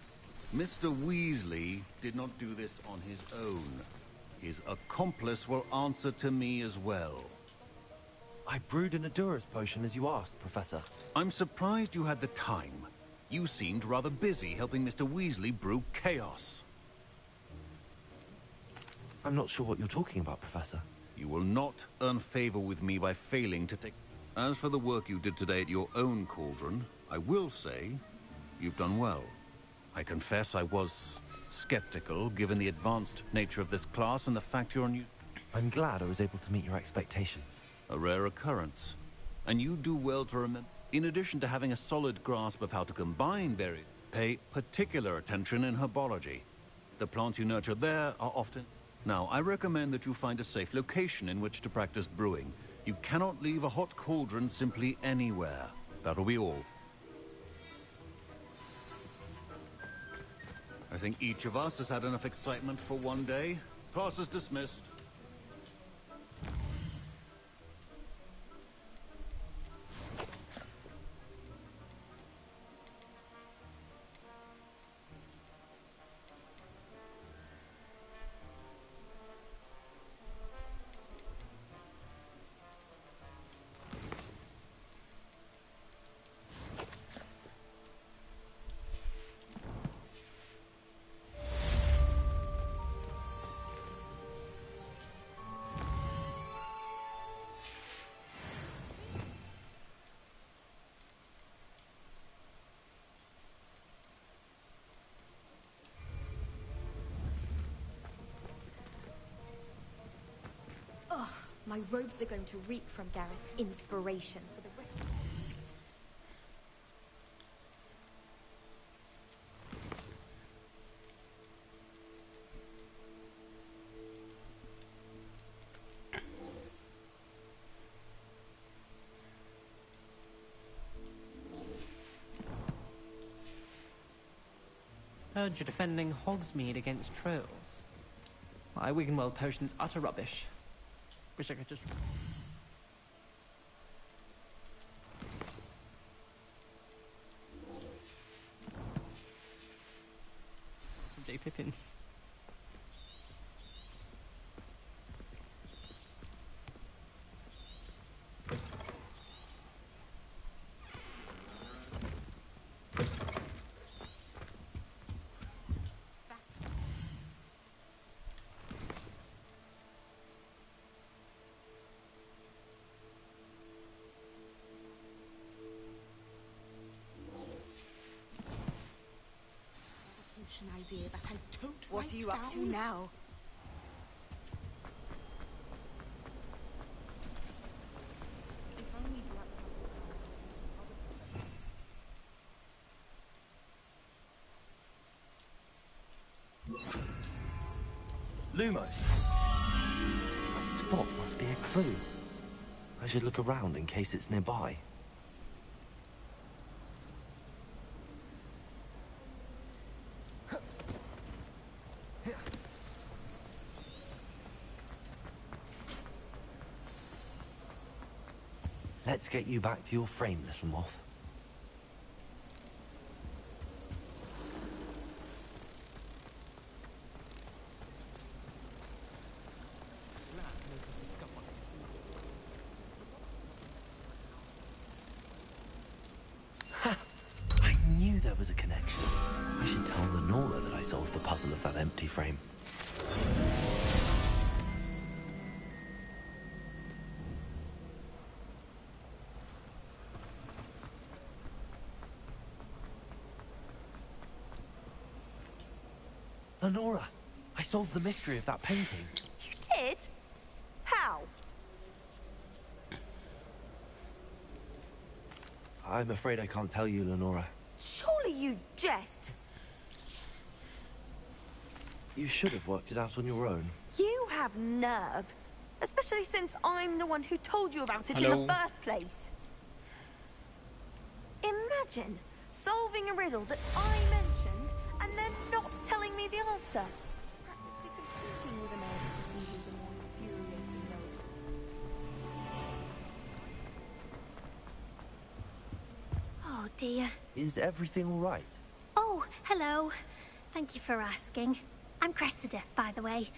Mr. Weasley did not do this on his own. His accomplice will answer to me as well. I brewed an Hogwarts potion as you asked, Professor. I'm surprised you had the time. You seemed rather busy helping Mr. Weasley brew chaos. I'm not sure what you're talking about, Professor. You will not earn favor with me by failing to take... As for the work you did today at your own cauldron, I will say you've done well. I confess I was skeptical, given the advanced nature of this class and the fact you're new. I'm glad I was able to meet your expectations. A rare occurrence. And you do well to remember. In addition to having a solid grasp of how to combine various, pay particular attention in herbology. The plants you nurture there are often... Now, I recommend that you find a safe location in which to practice brewing. You cannot leave a hot cauldron simply anywhere. That'll be all. I think each of us has had enough excitement for one day. Class is dismissed. My robes are going to reek from Gareth's inspiration for the rest of Heard you're defending Hogsmeade against trolls. My Wiggenweld potion's utter rubbish. Wish I could just... J. Pippins. An idea that I don't What write are you up to down. now? Lumos! That spot must be a clue. I should look around in case it's nearby. Let's get you back to your frame, little moth. Ha! I knew there was a connection. I should tell Lenora that I solved the puzzle of that empty frame. Lenora, I solved the mystery of that painting. You did? How? I'm afraid I can't tell you, Lenora. Surely you jest. You should have worked it out on your own. You have nerve. Especially since I'm the one who told you about it in Hello. the first place. Imagine solving a riddle that I mentioned and then not telling me the answer. Practically competing with a man who perceives a more infuriating mode. Oh dear. Is everything all right? Oh, hello. Thank you for asking. I'm Cressida, by the way.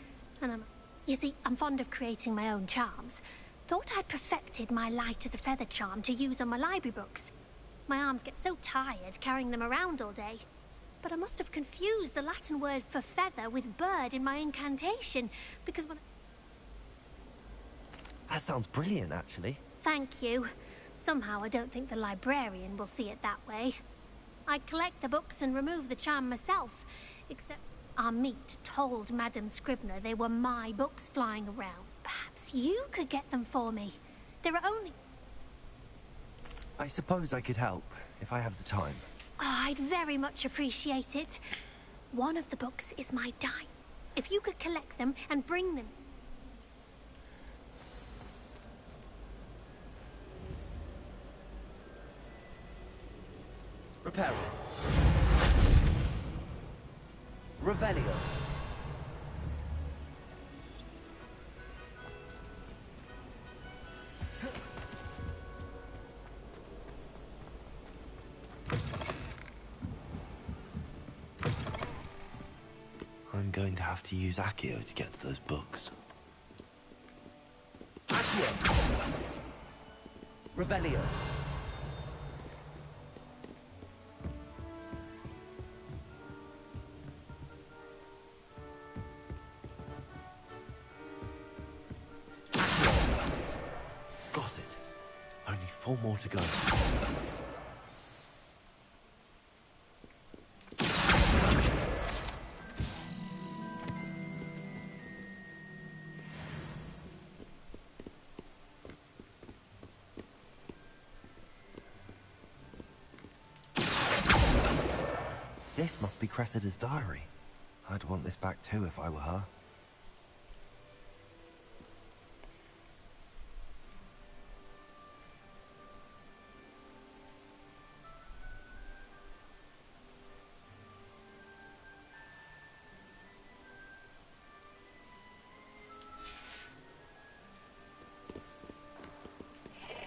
And you see, I'm fond of creating my own charms. Thought I'd perfected my light as a feather charm to use on my library books. My arms get so tired carrying them around all day. But I must have confused the Latin word for feather with bird in my incantation, because when... That sounds brilliant, actually. Thank you. Somehow I don't think the librarian will see it that way. I collect the books and remove the charm myself, except our meet told Madame Scribner they were my books flying around. Perhaps you could get them for me. There are only... I suppose I could help, if I have the time. Oh, I'd very much appreciate it. One of the books is my dime. If you could collect them and bring them... Reparo. Revelio. I'm going to have to use Accio to get to those books. Accio! Revelio. Got it. Only 4 more to go. This must be Cressida's diary. I'd want this back too if I were her.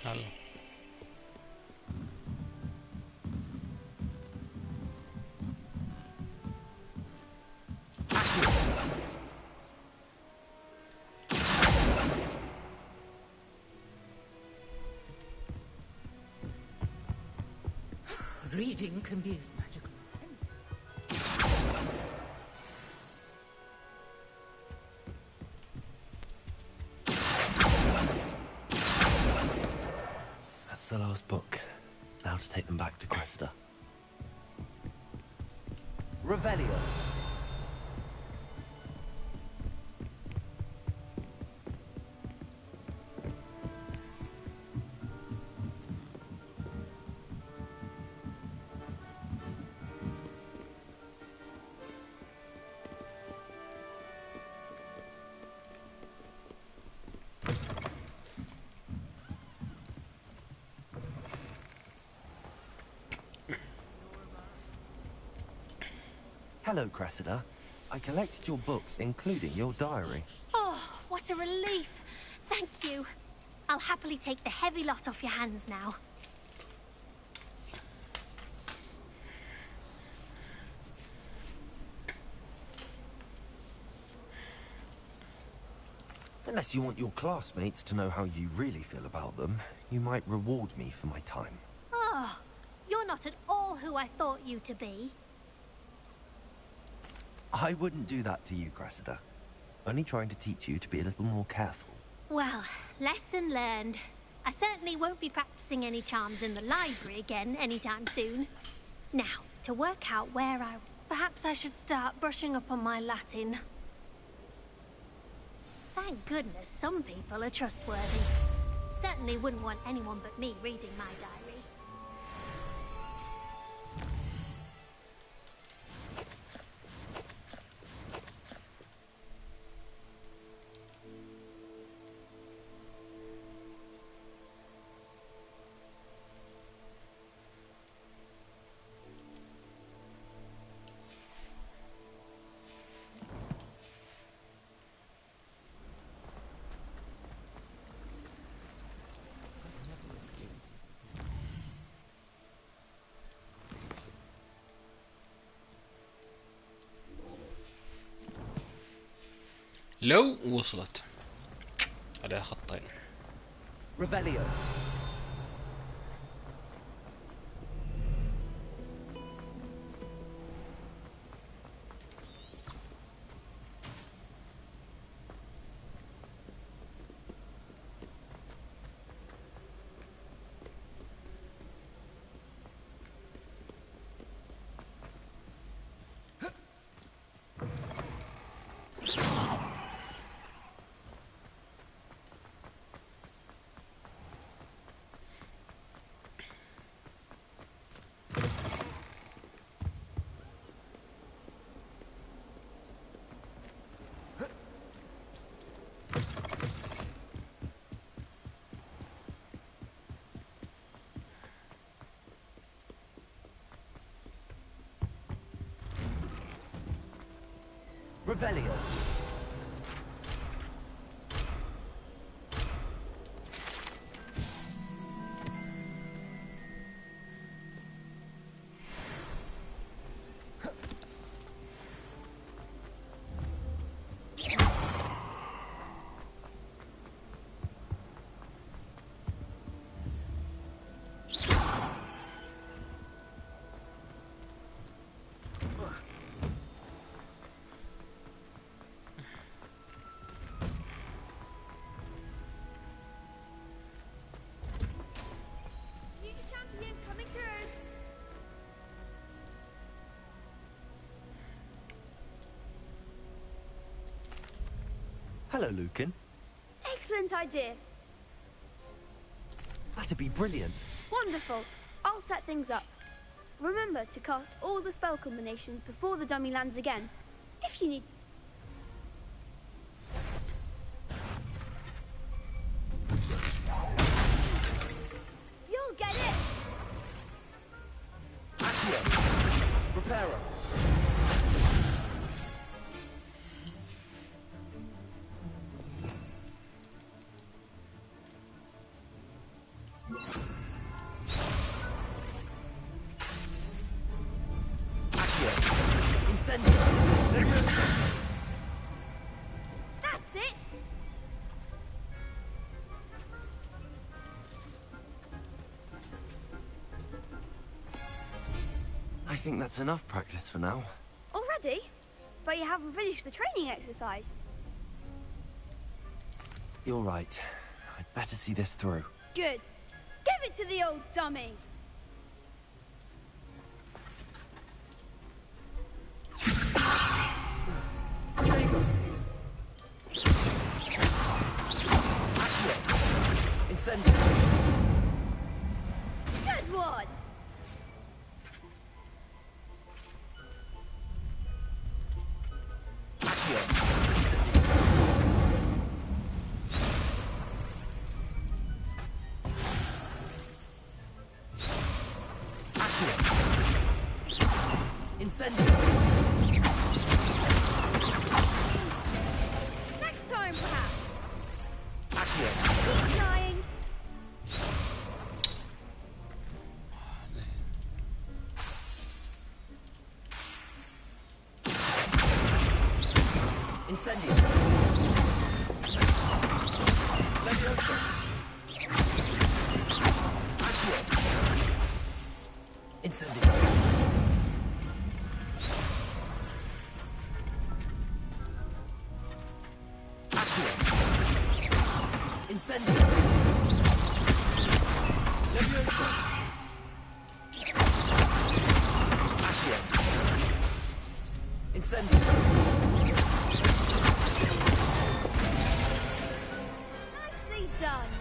هلا. Reading can be as magical. That's the last book. Now to take them back to Cressida. Revelio. Hello, Cressida. I collected your books, including your diary. Oh, what a relief. Thank you. I'll happily take the heavy lot off your hands now. Unless you want your classmates to know how you really feel about them, you might reward me for my time. Oh, you're not at all who I thought you to be. I wouldn't do that to you, Cressida. Only trying to teach you to be a little more careful. Well, lesson learned. I certainly won't be practicing any charms in the library again anytime soon. Now, to work out where I... Perhaps I should start brushing up on my Latin. Thank goodness some people are trustworthy. Certainly wouldn't want anyone but me reading my diary. لو وصلت عليها خطين. Revelio. Revelio. Future champion coming through. Hello, Lucan. Excellent idea. That'd be brilliant. Wonderful. I'll set things up. Remember to cast all the spell combinations before the dummy lands again. If you need... You'll get it! Accio. Reparo. That's it! I think that's enough practice for now. Already? But you haven't finished the training exercise. You're right. I'd better see this through. Good. Give it to the old dummy! Incendio. Good one! Incendio. Next time, perhaps. Accio. Keep trying. Incendio. Leviosa. Accio. Incendio. Incendio. Leviosa. Accio. Incendio. Nicely done.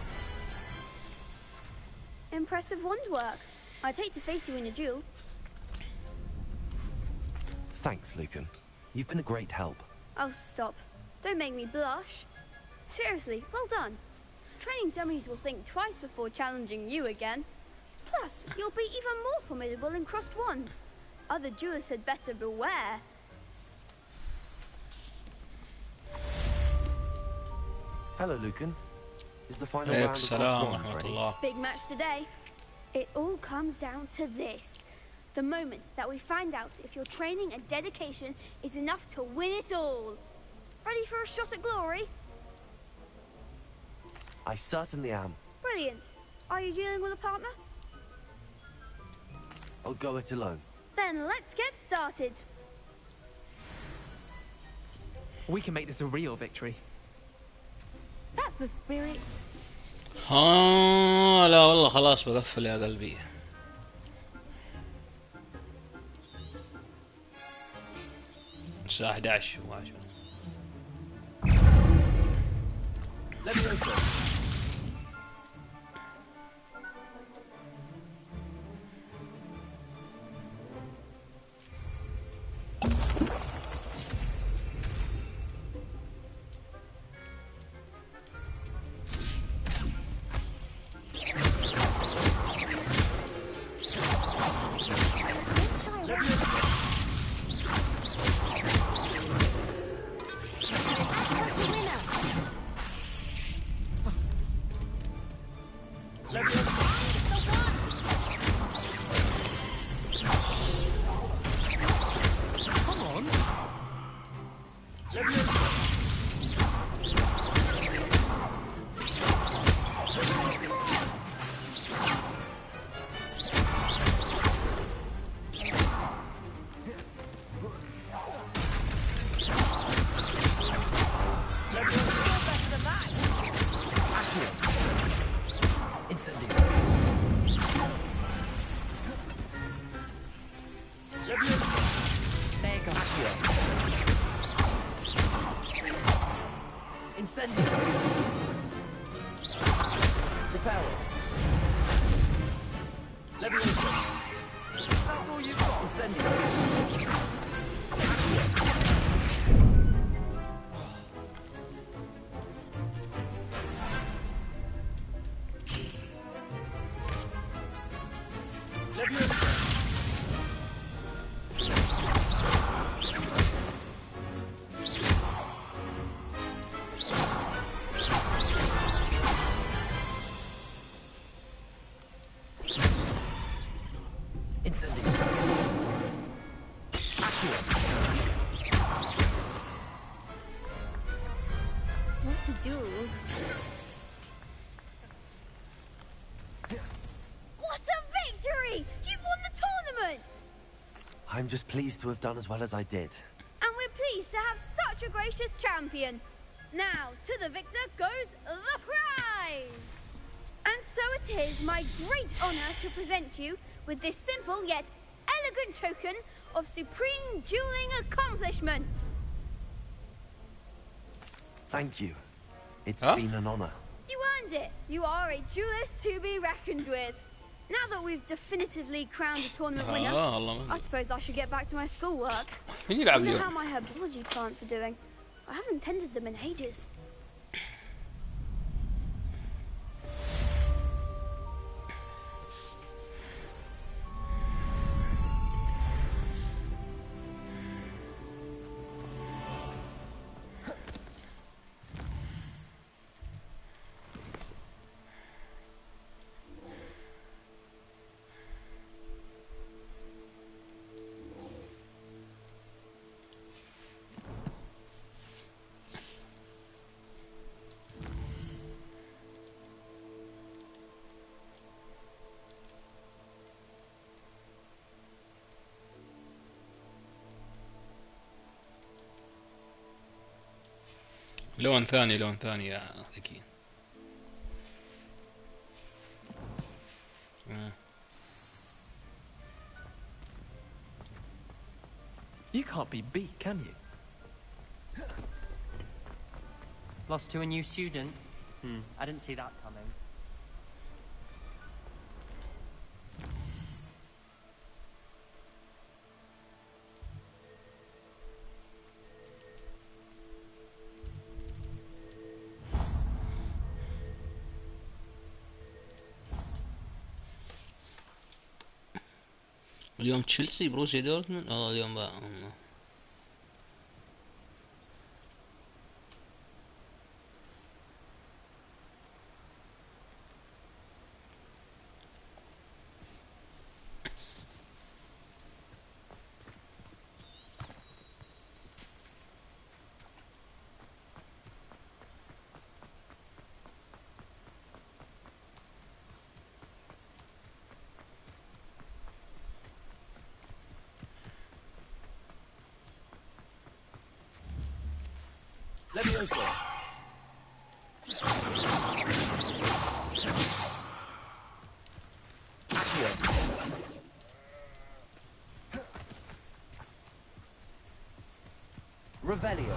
Impressive wand work. I'd hate to face you in a duel. Thanks, Lucan. You've been a great help. Oh, stop. Don't make me blush. Seriously, well done. Training dummies will think twice before challenging you again. Plus, you'll be even more formidable in crossed wands. Other duelists had better beware. Hello, Lucan. Is the final round of cross wands ready? Big match today. It all comes down to this. The moment that we find out if your training and dedication is enough to win it all. Ready for a shot at glory? I certainly am. Brilliant. Are you dealing with a partner? I'll go it alone. Then let's get started. We can make this a real victory. That's the spirit. ها لا والله خلاص بقفل يا قلبي. الساعة 11 و10. What to do? What a victory! You've won the tournament! I'm just pleased to have done as well as I did. And we're pleased to have such a gracious champion. Now, to the victor goes the prize! And so it is my great honor to present you with this simple yet elegant token of supreme dueling accomplishment. Thank you. It's been an honor. You earned it. You are a duelist to be reckoned with. Now that we've definitively crowned a tournament winner, I suppose I should get back to my schoolwork. I wonder how my herbology plants are doing. I haven't tended them in ages. لون ثاني يا ذكي. You can't be beat, can you? Lost to a new student? I didn't see that coming. اليوم تشيلسي بروسيا دورتموند. اليوم بقى Levioso. Revelio.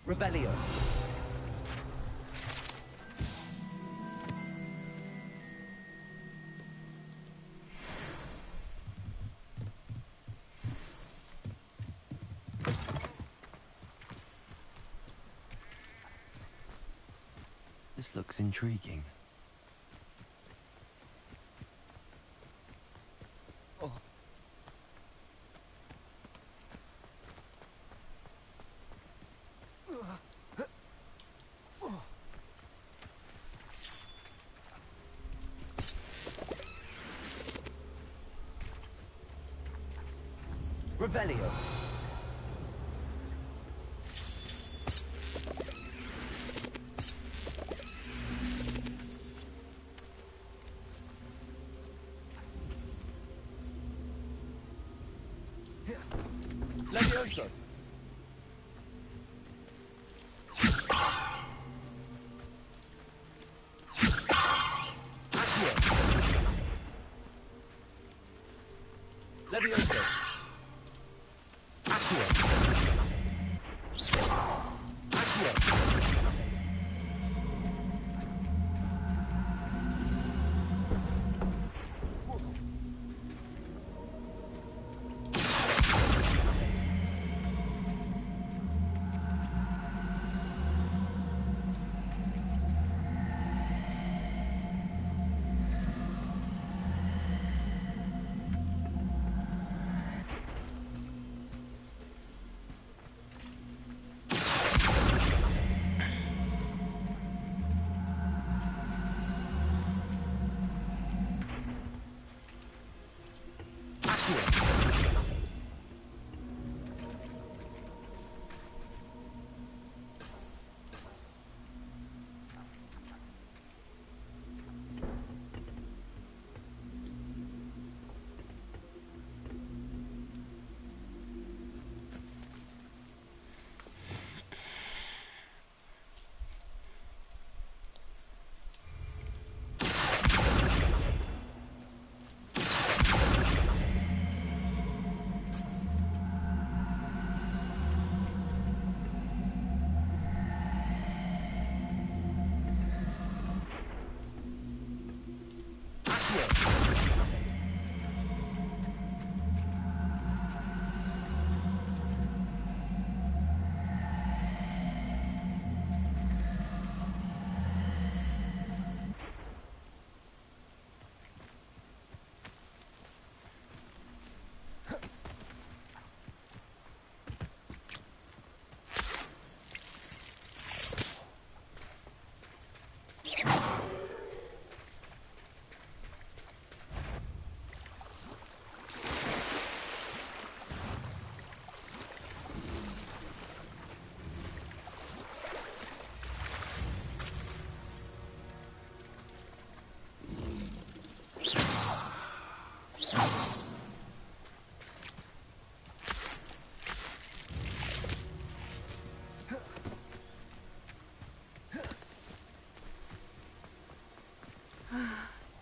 Revelio. This looks intriguing. Revelio. Levioso! Levioso! Accio! Accio!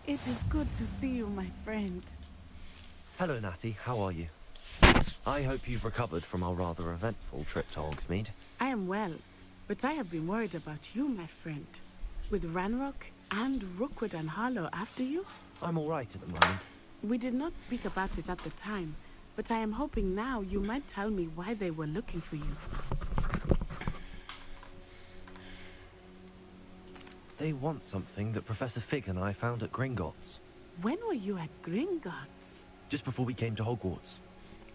It is good to see you, my friend. Hello, Natty. How are you? I hope you've recovered from our rather eventful trip to Hogsmeade. I am well, but I have been worried about you, my friend. With Ranrock and Rookwood and Harlow after you? I'm all right at the moment. We did not speak about it at the time, but I am hoping now you might tell me why they were looking for you. They want something that Professor Fig and I found at Gringotts. When were you at Gringotts? Just before we came to Hogwarts.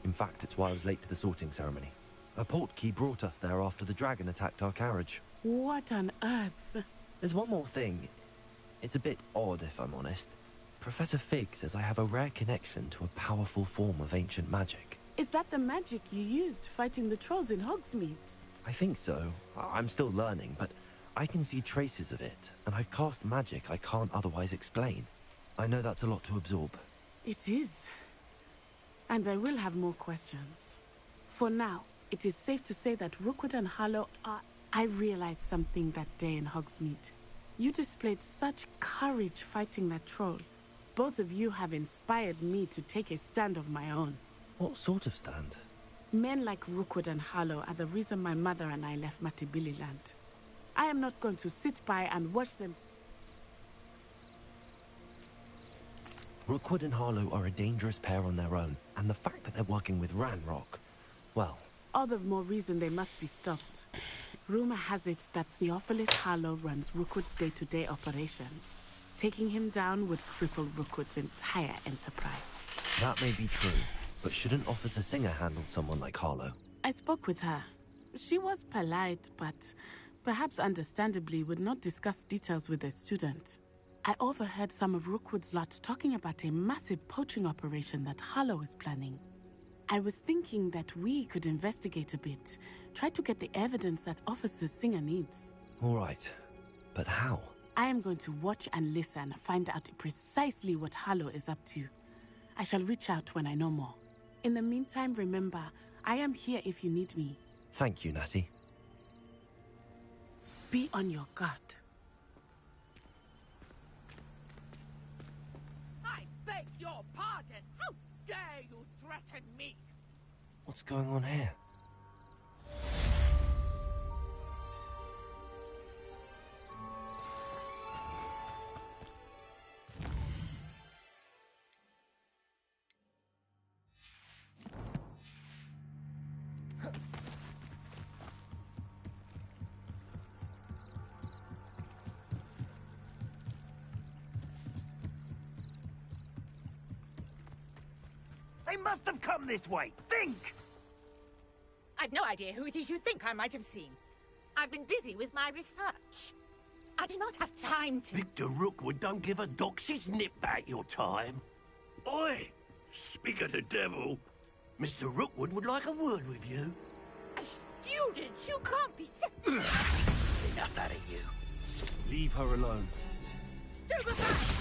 In fact, it's why I was late to the sorting ceremony. A portkey brought us there after the dragon attacked our carriage. What on earth? There's one more thing. It's a bit odd, if I'm honest. Professor Fig says I have a rare connection to a powerful form of ancient magic. Is that the magic you used fighting the trolls in Hogsmeade? I think so. I'm still learning, but I can see traces of it, and I've cast magic I can't otherwise explain. I know that's a lot to absorb. It is. And I will have more questions. For now, it is safe to say that Rookwood and Harlow are... I realized something that day in Hogsmeade. You displayed such courage fighting that troll. Both of you have inspired me to take a stand of my own. What sort of stand? Men like Rookwood and Harlow are the reason my mother and I left Matabeleland. I am not going to sit by and watch them. Rookwood and Harlow are a dangerous pair on their own, and the fact that they're working with Ranrock, well... All the more reason they must be stopped. Rumor has it that Theophilus Harlow runs Rookwood's day-to-day operations. Taking him down would cripple Rookwood's entire enterprise. That may be true, but shouldn't Officer Singer handle someone like Harlow? I spoke with her. She was polite, but perhaps understandably would not discuss details with a student. I overheard some of Rookwood's lot talking about a massive poaching operation that Harlow is planning. I was thinking that we could investigate a bit, try to get the evidence that Officer Singer needs. All right, but how? I am going to watch and listen, find out precisely what Harlow is up to. I shall reach out when I know more. In the meantime, remember, I am here if you need me. Thank you, Natty. Be on your guard. I beg your pardon. How dare you threaten me? What's going on here? They must have come this way. Think! I've no idea who it is you think I might have seen. I've been busy with my research. I do not have time to... Victor Rookwood don't give a doxy's nip back your time. Oi! Speak of the devil. Mr. Rookwood would like a word with you. A student? You can't be... Enough out of you. Leave her alone. Stupefy!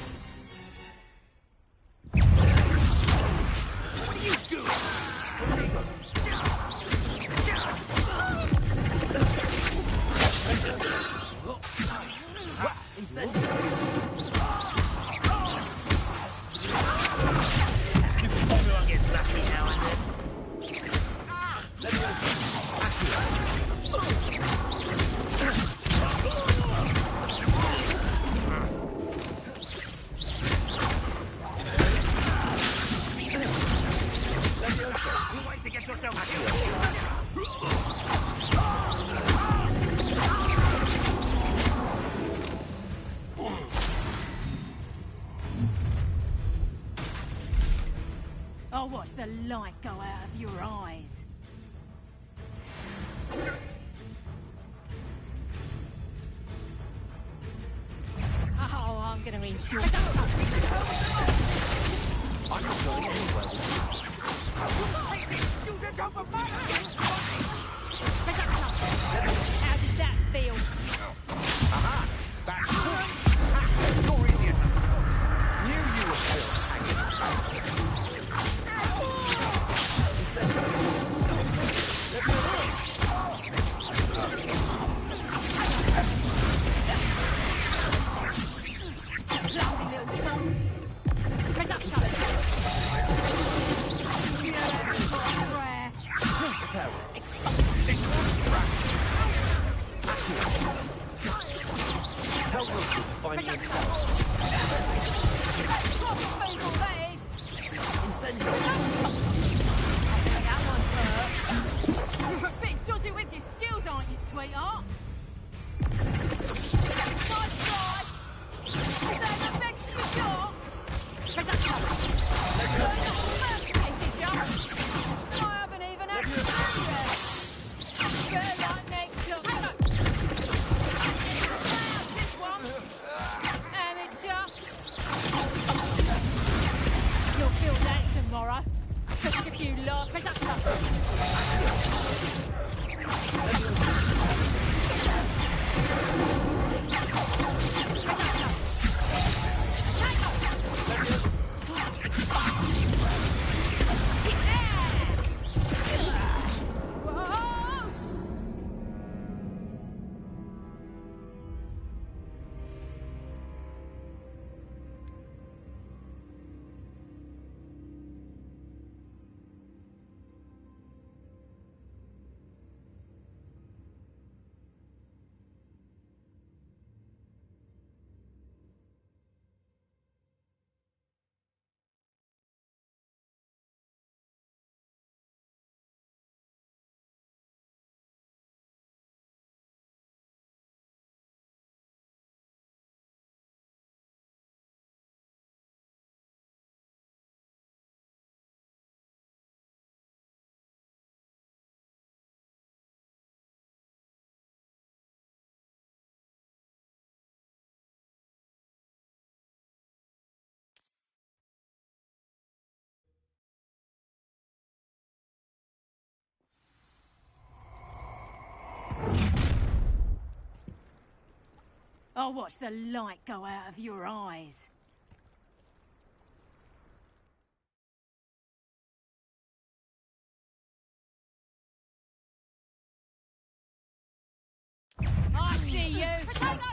What are you doing? Incendio! Everyone gets lucky now and then. Let me You wait to get yourself killed. I'll watch the light go out of your eyes. Oh, I'm gonna enjoy it. I'm not going anywhere with How did that feel? Aha! Back. Ha! You're easier to smoke. Knew you were still Tell Rookwood to find me himself. Incendio! That one hurt. You're a bit dodgy with your skills, aren't you, sweetheart? Nice try. Is that the best you got? You're not merciful, did you? I haven't even had to do yet. Better luck next up. Hang on. This one. And it's you'll feel that tomorrow. Just if you laugh. I'll watch the light go out of your eyes. I see you! Potato!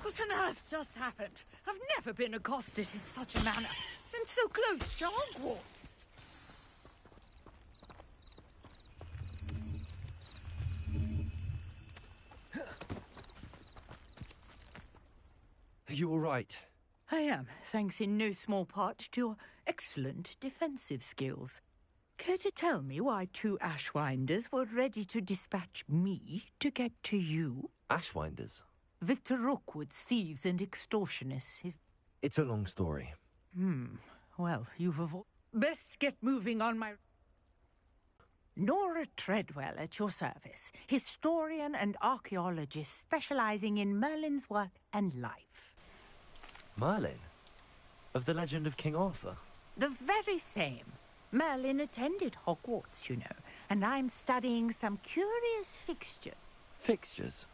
What on earth just happened? I've never been accosted in such a manner, and so close to Hogwarts. Are you all right? I am, thanks in no small part to your excellent defensive skills. Care to tell me why 2 Ashwinders were ready to dispatch me to get to you? Ashwinders? Victor Rookwood's thieves and extortionists. It's a long story. Well, you've avoided. Best get moving on my... Nora Treadwell at your service, historian and archaeologist specializing in Merlin's work and life. Merlin? Of the legend of King Arthur? The very same. Merlin attended Hogwarts, you know, and I'm studying some curious fixtures. Fixtures?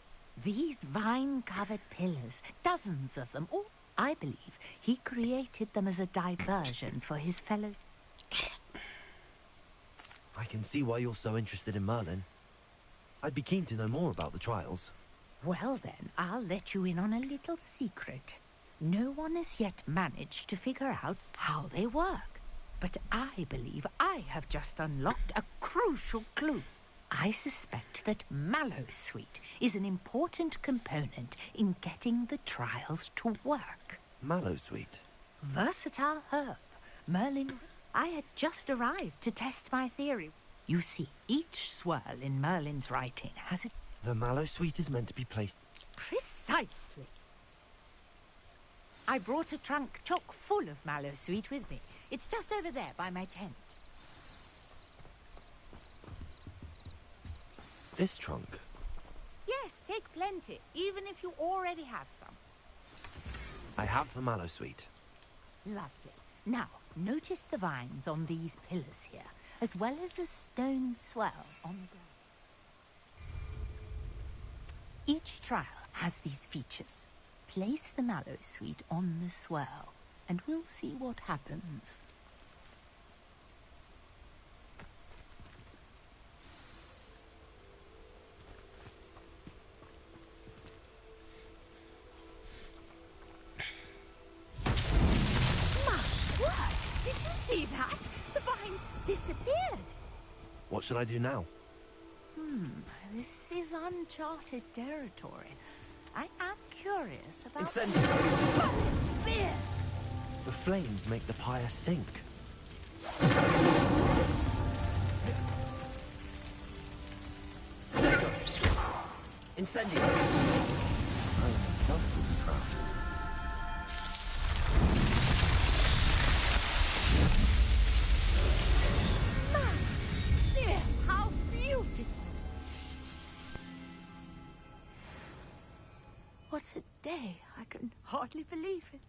These vine-covered pillars, dozens of them, all, I believe, he created them as a diversion for his fellow... I can see why you're so interested in Merlin. I'd be keen to know more about the trials. Well then, I'll let you in on a little secret. No one has yet managed to figure out how they work. But I believe I have just unlocked a crucial clue. I suspect that Mallowsweet is an important component in getting the trials to work. Mallowsweet? Versatile herb. Merlin... I had just arrived to test my theory. You see, each swirl in Merlin's writing has a... The Mallowsweet is meant to be placed... Precisely. I brought a trunk chock full of Mallowsweet with me. It's just over there by my tent. This trunk? Yes, take plenty, even if you already have some. I have the Mallowsweet. Lovely. Now, notice the vines on these pillars here, as well as a stone swell on the ground. Each trial has these features. Place the Mallowsweet on the swirl, and we'll see what happens. Did you see that? The vines disappeared. What should I do now? This is uncharted territory. I am curious about... Incendiary! Beard! The flames make the pyre sink. Incendiary! Merlin himself will be proud. How beautiful! What a day! I can hardly believe it.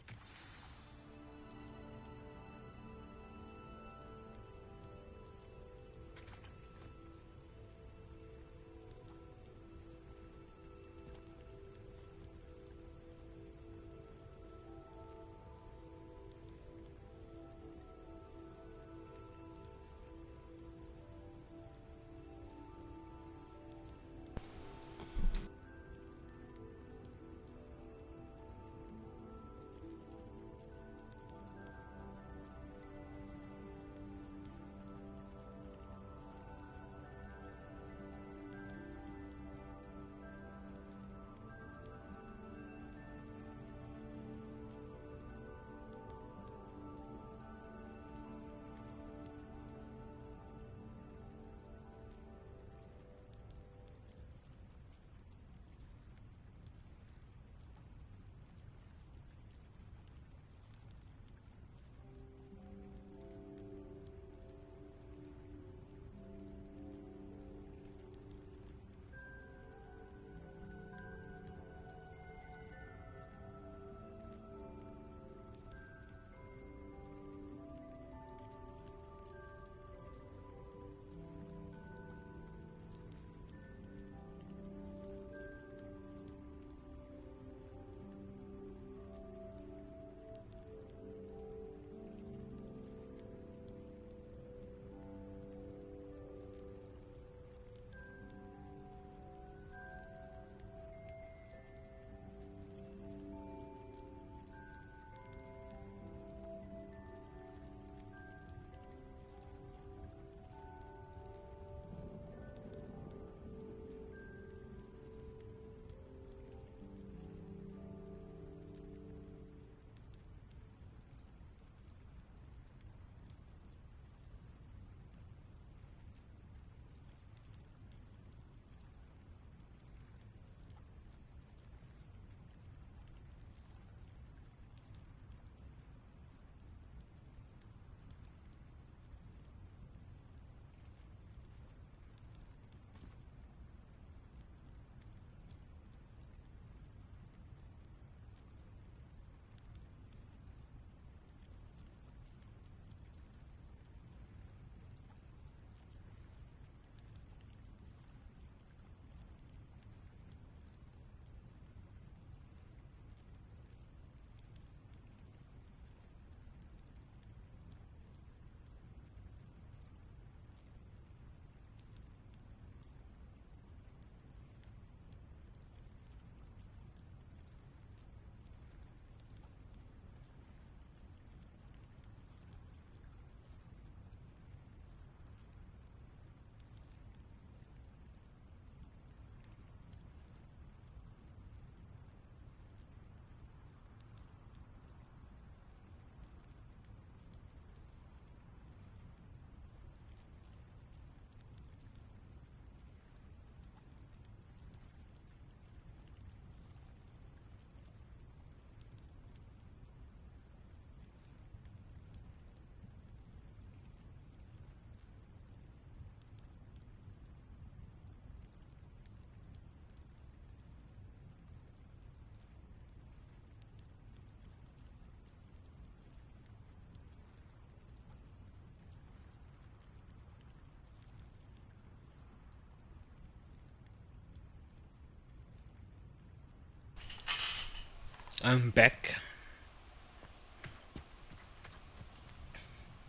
I'm back.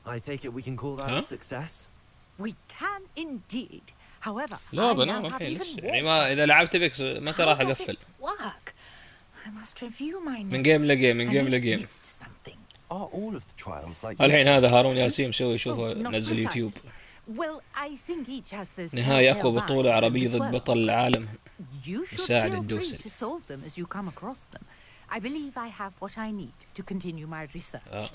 I take it we can call that a success? We can indeed. However, لا I بنام now have الحين even لسه more يعني ما إذا لعبت بيكس متى راح أقفل؟ work. I must review my من notes. جيم لجيم من I جيم may have لجيم. missed something. Are all of the trials like الحين this? هذا هارون ياسين مسوي شوفه Not نزل يوتيوب. Well, I think each has those نهاية telltale أقوى بطولة vibes in عربية this ضد world. بطل العالم. You should مساعد feel free الدوسري. to solve them as you come across them. I believe I have what I need to continue my research.